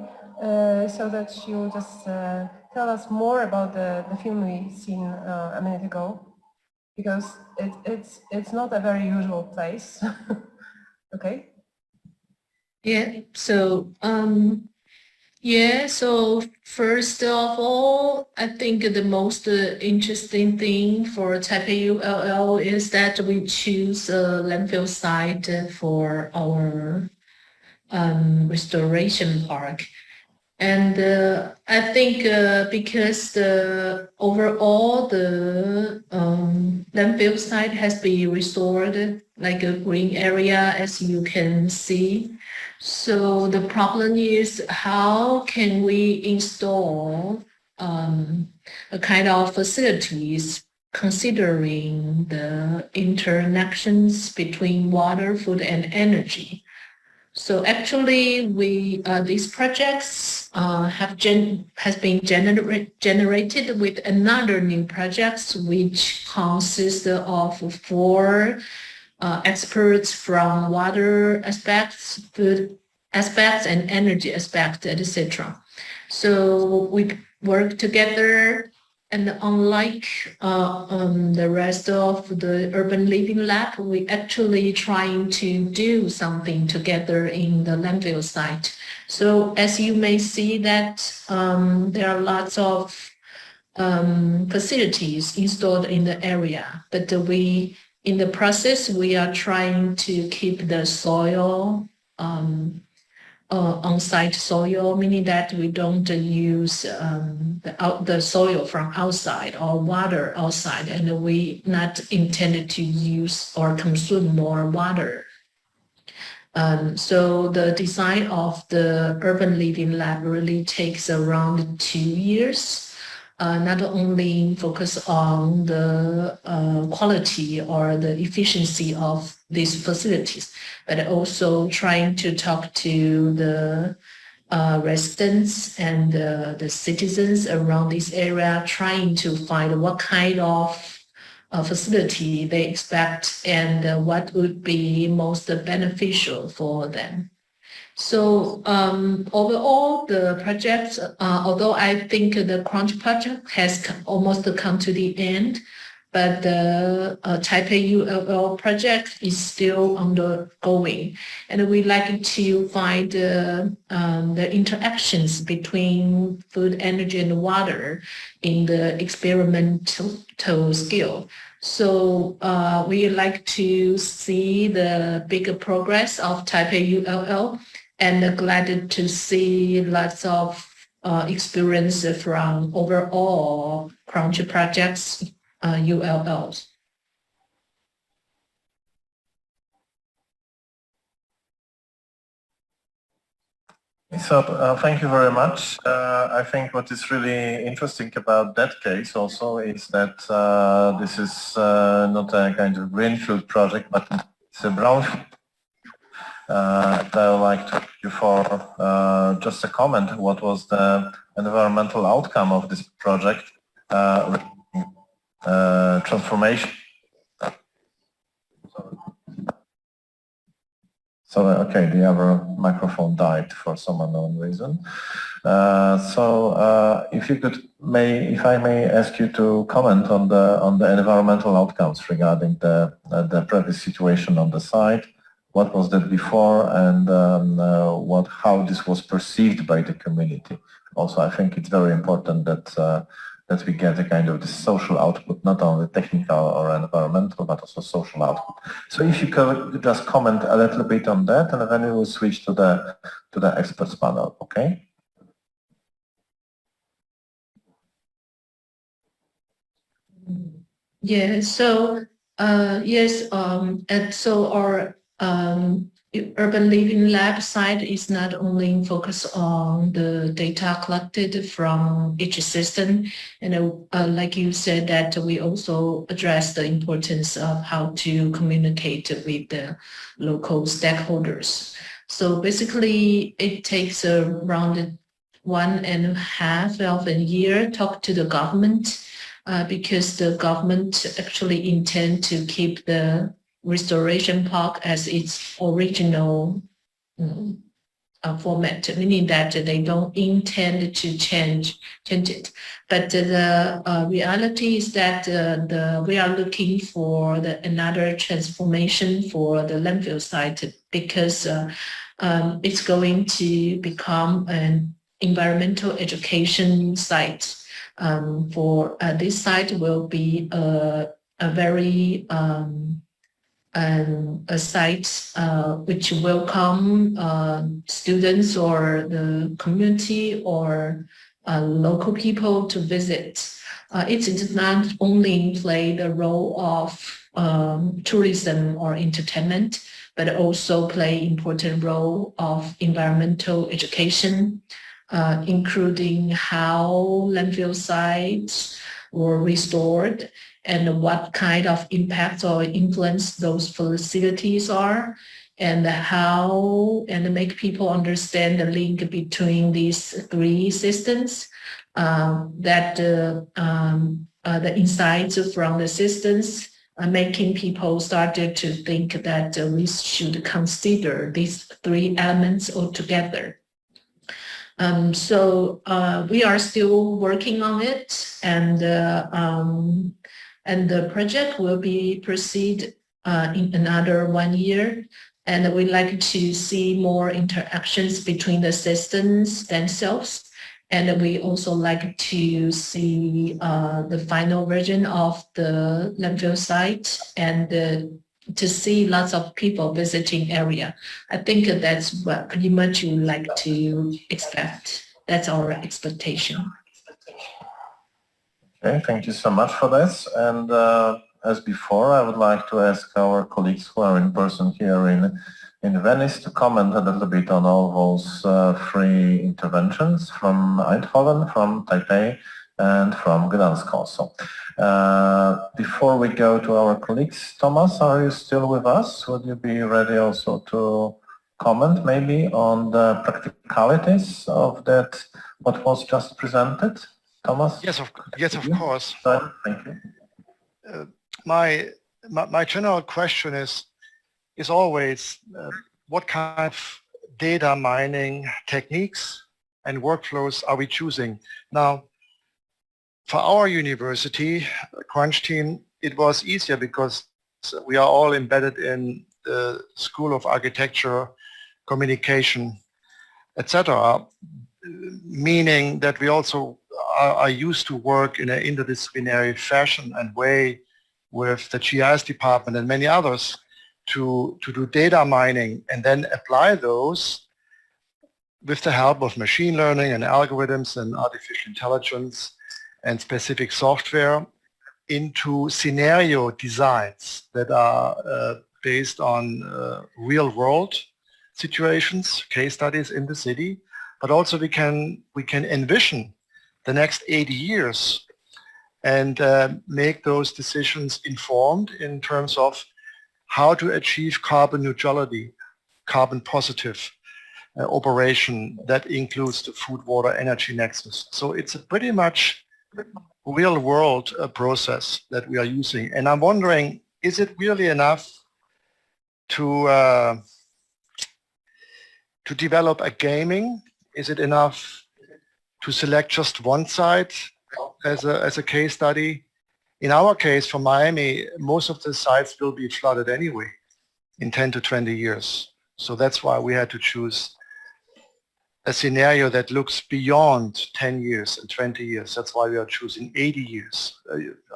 so that she will just tell us more about the film we seen a minute ago, because it's not a very usual place. Okay. Yeah. So so first of all, I think the most interesting thing for Taipei ULL is that we choose a landfill site for our restoration park. And I think because the overall the landfill site has been restored like a green area, as you can see. So the problem is, how can we install a kind of facilities considering the interconnections between water, food, and energy? So actually, these projects has been generated with another new projects, which consists of 4 experts from water aspects, food aspects, and energy aspects, etc. So we work together, and unlike the rest of the urban living lab, we actually trying to do something together in the landfill site. So as you may see that there are lots of facilities installed in the area, but in the process, we are trying to keep the soil on-site soil, meaning that we don't use the soil from outside or water outside, and we not intended to use or consume more water. So the design of the urban living lab really takes around 2 years. Not only focus on the quality or the efficiency of these facilities, but also trying to talk to the residents and the citizens around this area, trying to find what kind of facility they expect and what would be most beneficial for them. So overall, the project, although I think the Crunch project has almost come to the end, but the Taipei ULL project is still undergoing. And we like to find the interactions between food, energy, and water in the experimental scale. So we like to see the bigger progress of Taipei ULL, and glad to see lots of experience from overall Crunch projects ULLs. So thank you very much. I think what is really interesting about that case also is that this is not a kind of greenfield project, but it's a brownfield. I would like to ask you for just a comment. What was the environmental outcome of this project? Transformation. So, okay, the other microphone died for some unknown reason. If you could, if I may ask you to comment on the environmental outcomes regarding the previous situation on the site. What was that before, and how this was perceived by the community? Also, I think it's very important that we get a kind of this social output, not only technical or environmental, but also social output. So if you could just comment a little bit on that, and then we will switch to the experts panel, okay? Yeah, so yes, and so our urban living lab site is not only focused on the data collected from each system, and like you said, that we also address the importance of how to communicate with the local stakeholders. So basically, it takes around 1.5 years talk to the government, because the government actually intend to keep the restoration park as its original format, meaning that they don't intend to change it. But the reality is that we are looking for another transformation for the landfill site, because it's going to become an environmental education site. For this site will be a very a site which welcome students or the community or local people to visit. It does not only play the role of tourism or entertainment, but also play important role of environmental education, including how landfill sites were restored and what kind of impact or influence those facilities are, and make people understand the link between these three systems, that the insights from the systems are making people started to think that we should consider these three elements altogether. So we are still working on it, and the project will be proceed in another 1 year. And we'd like to see more interactions between the systems themselves. And we also like to see the final version of the landfill site, and to see lots of people visiting area. I think that's what pretty much you like to expect. That's our expectation. Okay, thank you so much for this. And as before, I would like to ask our colleagues who are in person here in Venice to comment a little bit on all those three interventions from Eindhoven, from Taipei, and from Gdansk also. Before we go to our colleagues, Thomas, are you still with us? Would you be ready also to comment maybe on the practicalities of that, what was just presented? Thomas? Yes, of course. Thank you. My general question is always what kind of data mining techniques and workflows are we choosing? Now, for our university, Crunch team, it was easier because we are all embedded in the School of Architecture, Communication, etc., meaning that we also are used to work in an interdisciplinary fashion and way with the GIS department and many others to do data mining and then apply those with the help of machine learning and algorithms and artificial intelligence and specific software into scenario designs that are based on real world situations, case studies in the city, but also we can envision the next 80 years and make those decisions informed in terms of how to achieve carbon neutrality, carbon positive operation that includes the food, water, energy nexus. So it's a pretty much real world process that we are using. And I'm wondering, is it really enough to develop a gaming? Is it enough to select just one site as a case study? In our case, for Miami, most of the sites will be flooded anyway in 10 to 20 years. So that's why we had to choose a scenario that looks beyond 10 years and 20 years. That's why we are choosing 80 years.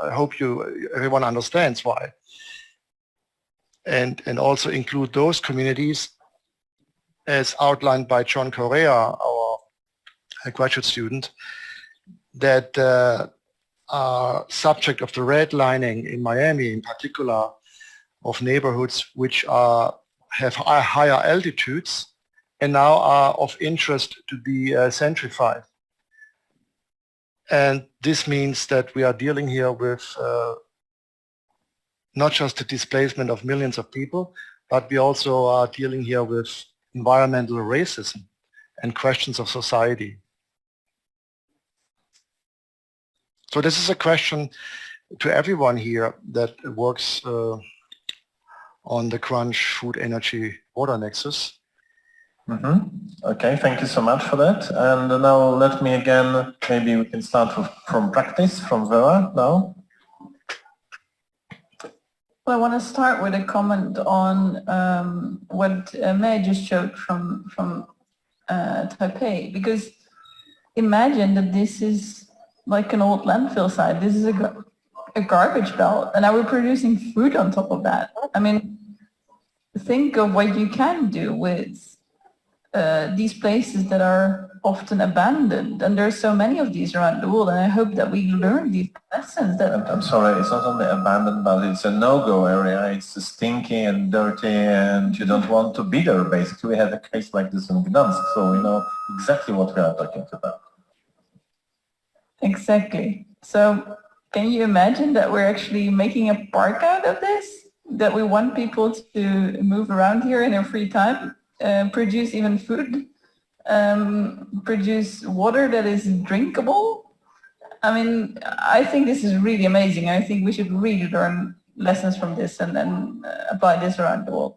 I hope everyone understands why. And also include those communities as outlined by J.Correra, our graduate student, that are subject of the redlining in Miami, in particular of neighborhoods which have higher altitudes and now are of interest to be gentrified. And this means that we are dealing here with not just the displacement of millions of people, but we also are dealing here with environmental racism and questions of society. So this is a question to everyone here that works on the crunch food energy water nexus. Okay, thank you so much for that. And now let me again, maybe we can start from practice, from Vera now. Well, I want to start with a comment on what May just showed from Taipei, because imagine that this is like an old landfill site. This is a garbage belt, and now we're producing food on top of that. I mean, think of what you can do with these places that are often abandoned, and there's so many of these around the world, and I hope that we learn these lessons. That I'm sorry, it's not only abandoned, but it's a no-go area. It's stinky and dirty, and you don't want to be there, basically. We had a case like this in Gdansk, so we know exactly what we are talking about. Exactly. So can you imagine that we're actually making a park out of this? That we want people to move around here in their free time, produce even food, produce water that is drinkable. I mean, I think this is really amazing. I think we should really learn lessons from this and then apply this around the world.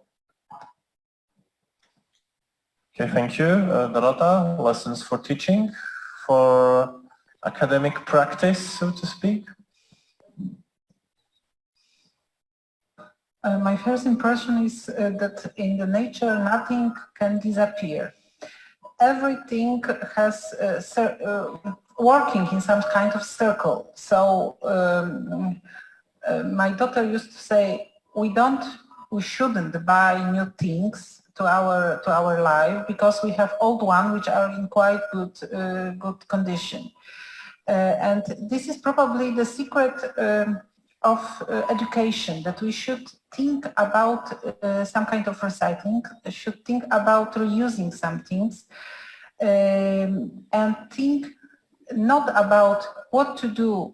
Okay, thank you. Dorota, lessons for teaching, for academic practice, so to speak? My first impression is that in the nature nothing can disappear. Everything has working in some kind of circle. So my daughter used to say, we shouldn't buy new things to our life because we have old ones which are in quite good condition. And this is probably the secret of education, that we should think about some kind of recycling, should think about reusing some things, and think not about what to do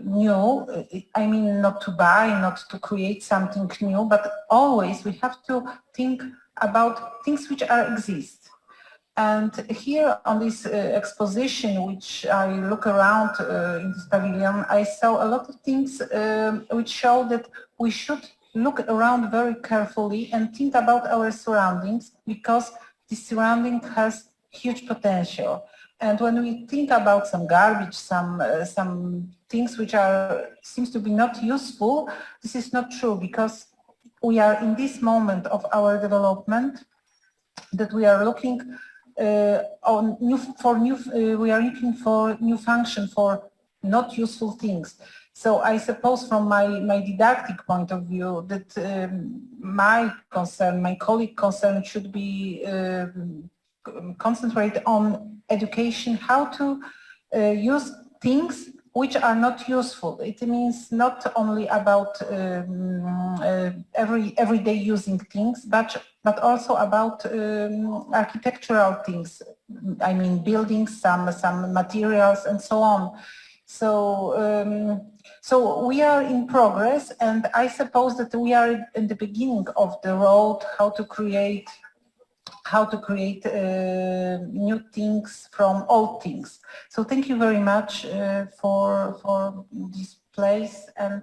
new, I mean not to buy, not to create something new, but always we have to think about things which exist. And here on this exposition, which I look around in this pavilion, I saw a lot of things which show that we should look around very carefully and think about our surroundings, because this surrounding has huge potential. And when we think about some garbage, some things which seems to be not useful, this is not true, because we are in this moment of our development that we are looking we are looking for new function for not useful things. So I suppose from my didactic point of view that my colleague concern should be concentrate on education, how to use things which are not useful. It means not only about everyday using things, but also about architectural things. I mean, buildings, some materials, and so on. So so we are in progress, and I suppose that we are in the beginning of the road, how to create new things from old things. So thank you very much for this place, and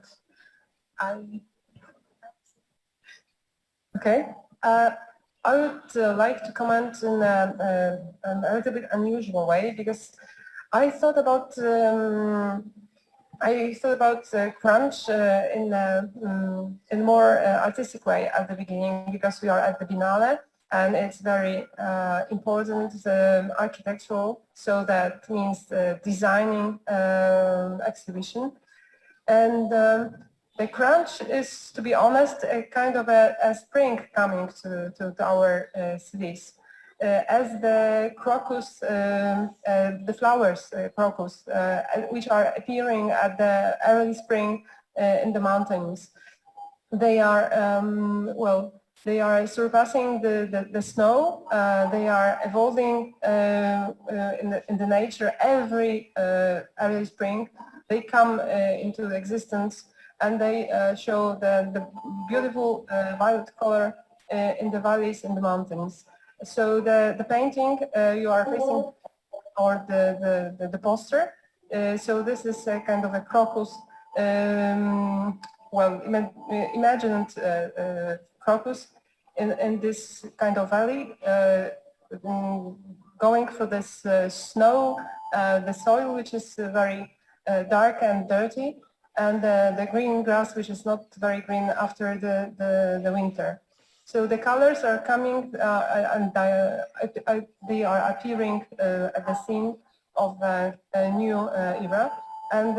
Okay. I would like to comment in a little bit unusual way, because I thought about crunch in a more artistic way at the beginning, because we are at the Biennale, and it's very important architectural, so that means designing exhibition. And the crunch is, to be honest, a kind of a spring coming to our cities. As the crocus, the flowers, crocus, which are appearing at the early spring in the mountains, they are, they are surpassing the snow. They are evolving in the nature every early spring. They come into existence, and they show the beautiful violet color in the valleys and the mountains. So the painting you are facing, or the poster, so this is a kind of a crocus imagined crocus in this kind of valley, going through this snow, the soil which is very dark and dirty, and the green grass which is not very green after the winter. So the colors are coming and they are appearing at the scene of a new era. And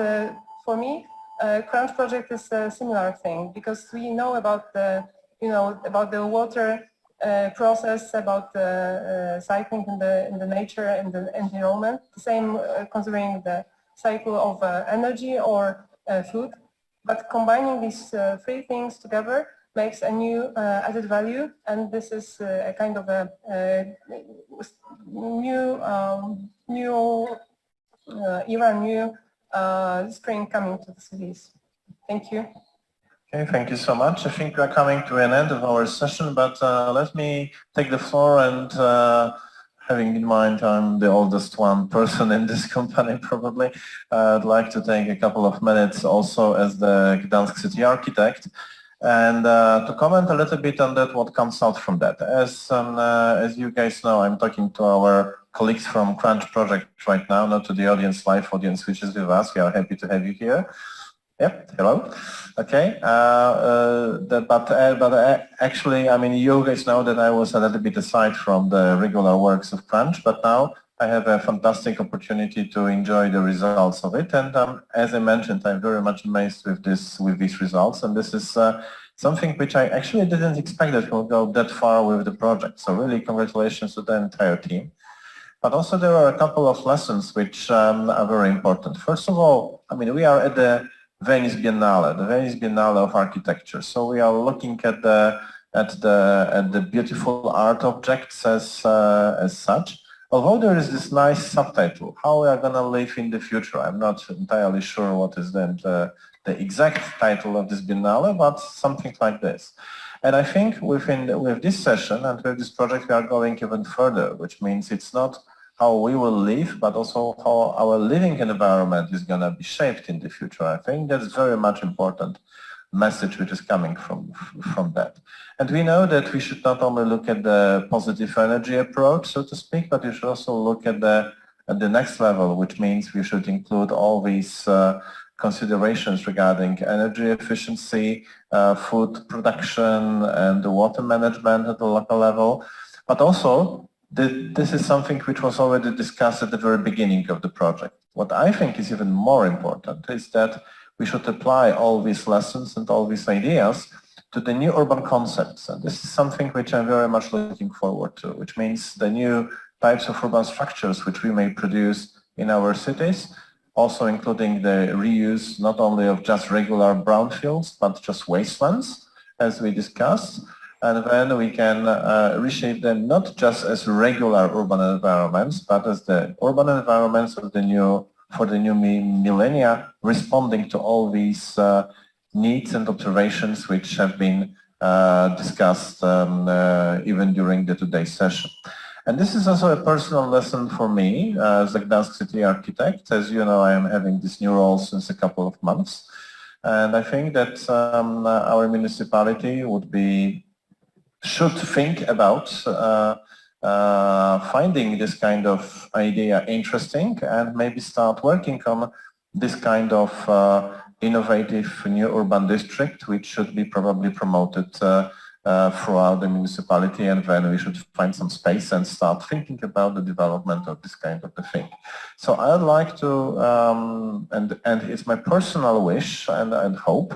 for me, Crunch project is a similar thing, because we know about the water process, about the cycling in the nature and the environment. The same considering the cycle of energy or food. But combining these three things together makes a new added value, and this is a kind of a new era, new spring coming to the cities. Thank you. Okay, thank you so much. I think we are coming to an end of our session, but let me take the floor and having in mind I'm the oldest one person in this company probably, I'd like to take a couple of minutes also as the Gdansk city architect and to comment a little bit on that, what comes out from that. As you guys know, I'm talking to our colleagues from Crunch project right now, not to the audience, live audience which is with us. We are happy to have you here. Yep, hello. Okay, actually, I mean, you guys know that I was a little bit aside from the regular works of Crunch, but now I have a fantastic opportunity to enjoy the results of it. And as I mentioned, I'm very much amazed with these results. And this is something which I actually didn't expect that we'll go that far with the project. So really, congratulations to the entire team. But also there are a couple of lessons which are very important. First of all, I mean, we are at the Venice Biennale, the Venice Biennale of Architecture. So we are looking at the beautiful art objects as such. Although there is this nice subtitle, how we are going to live in the future. I'm not entirely sure what is the exact title of this Biennale, but something like this. And I think with this session and with this project we are going even further, which means it's not how we will live, but also how our living environment is going to be shaped in the future. I think that's very much important message which is coming from that. And we know that we should not only look at the positive energy approach, so to speak, but we should also look at the next level, which means we should include all these considerations regarding energy efficiency, food production, and the water management at the local level. But also, this is something which was already discussed at the very beginning of the project. What I think is even more important is that we should apply all these lessons and all these ideas to the new urban concepts. And this is something which I'm very much looking forward to, which means the new types of urban structures which we may produce in our cities, also including the reuse not only of just regular brownfields, but just wastelands, as we discussed. And then we can reshape them not just as regular urban environments, but as the urban environments of for the new millennia, responding to all these needs and observations which have been discussed even during today's session. And this is also a personal lesson for me as a Gdansk city architect. As you know, I am having this new role since a couple of months. And I think that our municipality should think about finding this kind of idea interesting and maybe start working on this kind of innovative new urban district, which should be probably promoted throughout the municipality, and then we should find some space and start thinking about the development of this kind of a thing. So I'd like to, and it's my personal wish and hope,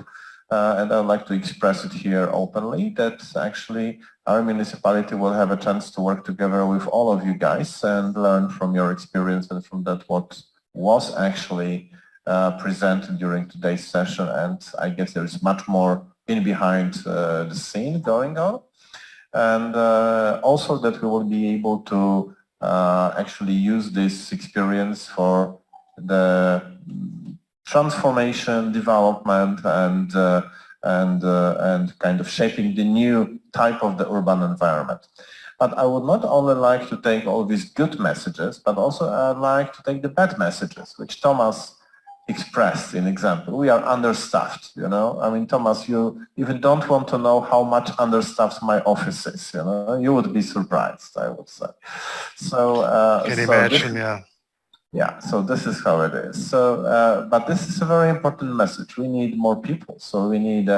and I'd like to express it here openly, that actually our municipality will have a chance to work together with all of you guys and learn from your experience and from that what was actually presented during today's session. And I guess there is much more in behind the scene going on. And also that we will be able to actually use this experience for the transformation, development, and kind of shaping the new type of the urban environment. But I would not only like to take all these good messages, but also I'd like to take the bad messages, which Thomas expressed in example. We are understaffed, you know. I mean, Thomas, you even don't want to know how much understaffed my office is, you know. You would be surprised, I would say. So, Can imagine, yeah. Yeah, so this is how it is. So, but this is a very important message. We need more people. So we need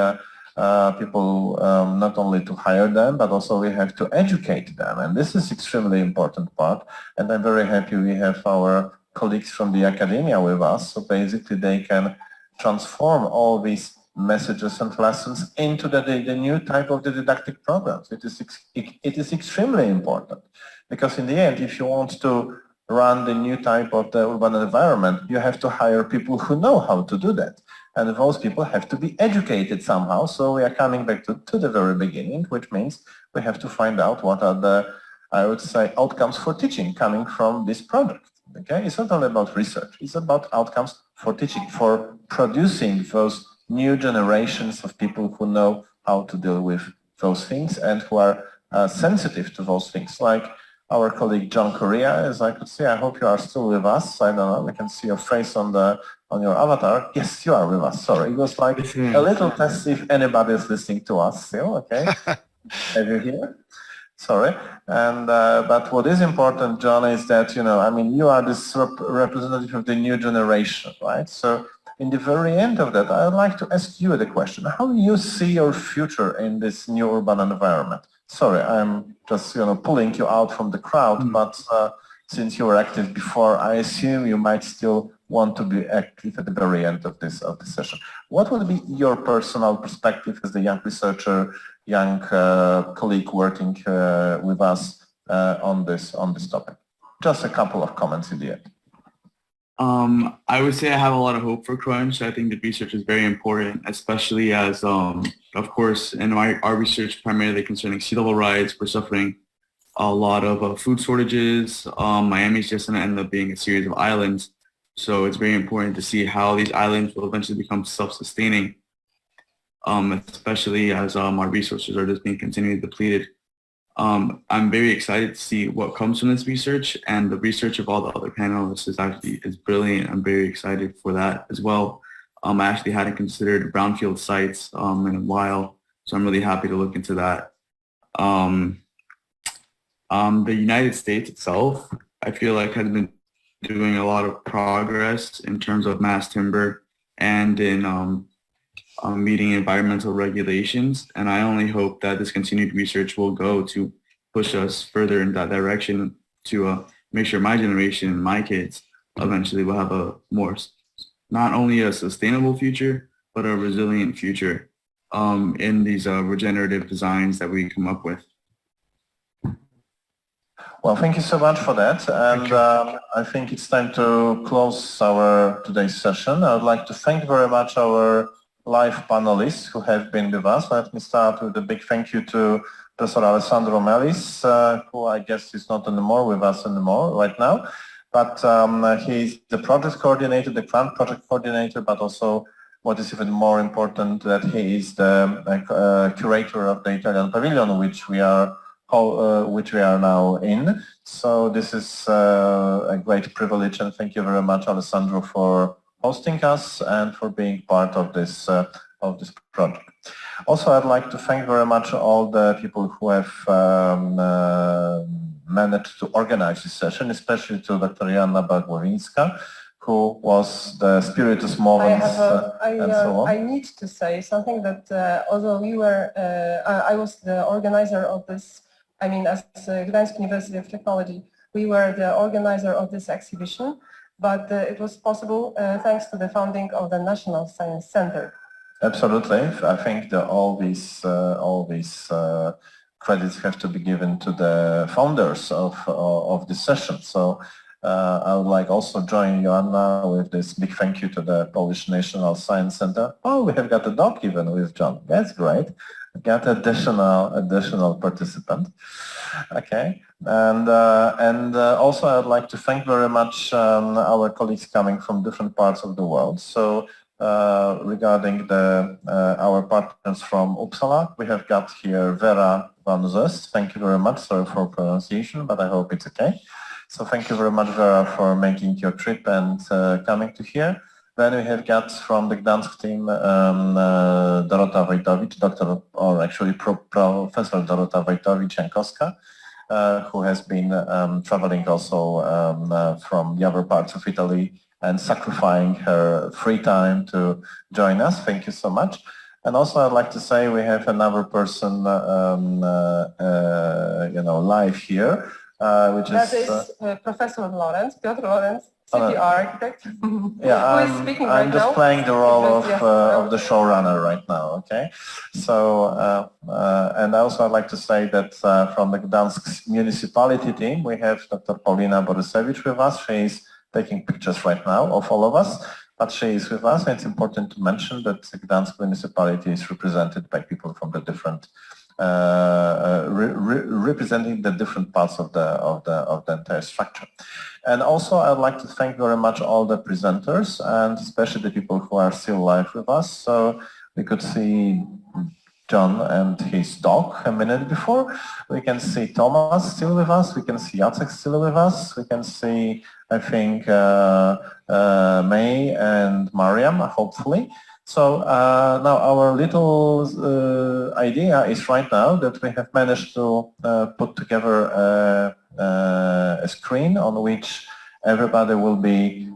people not only to hire them, but also we have to educate them. And this is extremely important part. And I'm very happy we have our colleagues from the academia with us. So basically they can transform all these messages and lessons into the new type of the didactic programs. It is extremely important because in the end, if you want to run the new type of the urban environment, you have to hire people who know how to do that. And those people have to be educated somehow. So we are coming back to the very beginning, which means we have to find out what are the, I would say, outcomes for teaching coming from this project. Okay, it's not only about research, it's about outcomes for teaching, for producing those new generations of people who know how to deal with those things and who are sensitive to those things, like our colleague J.Correra, as I could see. I hope you are still with us. I don't know, we can see your face on your avatar. Yes, you are with us. Sorry, it was like a little test if anybody is listening to us still. Okay, have you here? Sorry. And but what is important, John, is that, you know, I mean, you are this representative of the new generation, right? So in the very end of that, I would like to ask you the question: how do you see your future in this new urban environment? Sorry, I'm just, you know, pulling you out from the crowd, but since you were active before, I assume you might still want to be active at the very end of this session. What would be your personal perspective as the young researcher, young colleague working with us on this topic? Just a couple of comments in the end. I would say I have a lot of hope for Crunch. I think the research is very important, especially as, of course, in our research primarily concerning sea level rise, we're suffering a lot of food shortages. Miami's just going to end up being a series of islands. So it's very important to see how these islands will eventually become self-sustaining, especially as our resources are just being continually depleted. I'm very excited to see what comes from this research, and the research of all the other panelists is brilliant. I'm very excited for that as well. I actually hadn't considered brownfield sites in a while, so I'm really happy to look into that. The United States itself, I feel like, has been doing a lot of progress in terms of mass timber and in meeting environmental regulations, and I only hope that this continued research will go to push us further in that direction to make sure my generation and my kids eventually will have a more, not only a sustainable future, but a resilient future in these regenerative designs that we come up with. Well, thank you so much for that. And I think it's time to close our today's session. I would like to thank very much our live panelists who have been with us. Let me start with a big thank you to Professor Alessandro Melis, who I guess is not anymore with us right now, but he's the project coordinator, the grant project coordinator, but also what is even more important, that he is the curator of the Italian Pavillion, which we are now in. So this is a great privilege, and thank you very much, Alessandro, for hosting us and for being part of this project. Also, I'd like to thank very much all the people who have managed to organize this session, especially to Dr. Joanna Bagłowinska, who was the spiritus movens and so on. I need to say something, that although we were, I was the organizer of this, I mean, as Gdańsk University of Technology, we were the organizer of this exhibition, but it was possible thanks to the founding of the National Science Center. Absolutely. I think that all these credits have to be given to the founders of this session. So I would like also join Joanna with this big thank you to the Polish National Science Center. Oh, we have got a dog even with John. That's great. We got additional participant. Okay, and also I would like to thank very much our colleagues coming from different parts of the world. So regarding our partners from Uppsala, we have got here Vera van Zust. Thank you very much. Sorry for pronunciation, but I hope it's okay. So thank you very much, Vera, for making your trip and coming to here. Then we have got from the Gdansk team Dorota Wojtowicz, Professor Dorota Wojtowicz-Jankowska, who has been traveling also from the other parts of Italy and sacrificing her free time to join us. Thank you so much. And also I'd like to say we have another person, live here, which that is Professor Lawrence, Piotr Lawrence, city architect. Yeah, who is speaking I'm right just now. playing the role Yes, of the showrunner right now. Okay, so and also I'd like to say that from the Gdansk municipality team we have Dr. Paulina Borysewicz with us. She is taking pictures right now of all of us, but she is with us. And it's important to mention that the Gdansk municipality is represented by people from the different. Representing the different parts of the entire structure. And also I'd like to thank very much all the presenters and especially the people who are still live with us. So we could see John and his dog a minute before. We can see Thomas still with us. We can see Jacek still with us. We can see, I think, May and Mariam, hopefully. So now our little idea is right now that we have managed to put together a screen on which everybody will be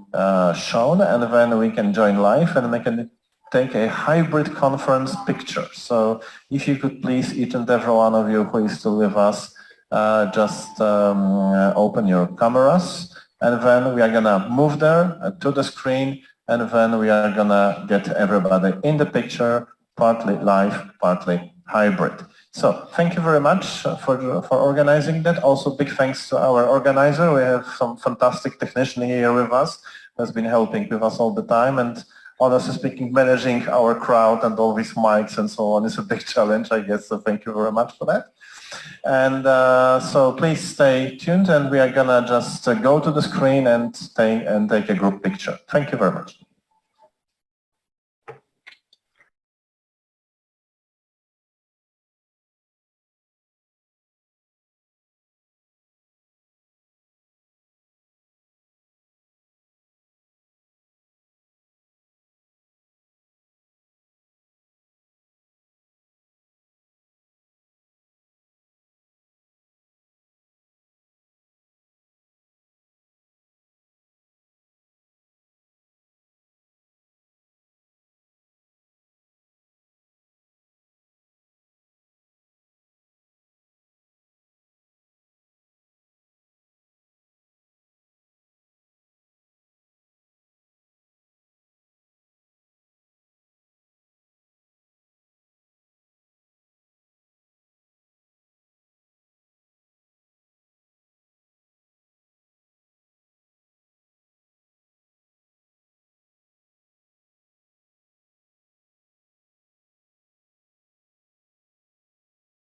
shown, and then we can join live and we can take a hybrid conference picture. So if you could please, each and every one of you who is still with us, just open your cameras, and then we are gonna move there to the screen, and then we are gonna get everybody in the picture, partly live, partly hybrid. So thank you very much for organizing that. Also big thanks to our organizer. We have some fantastic technician here with us who has been helping with us all the time, and honestly speaking, managing our crowd and all these mics and so on is a big challenge, I guess, so thank you very much for that. And so please stay tuned, and we are gonna just go to the screen and take a group picture. Thank you very much.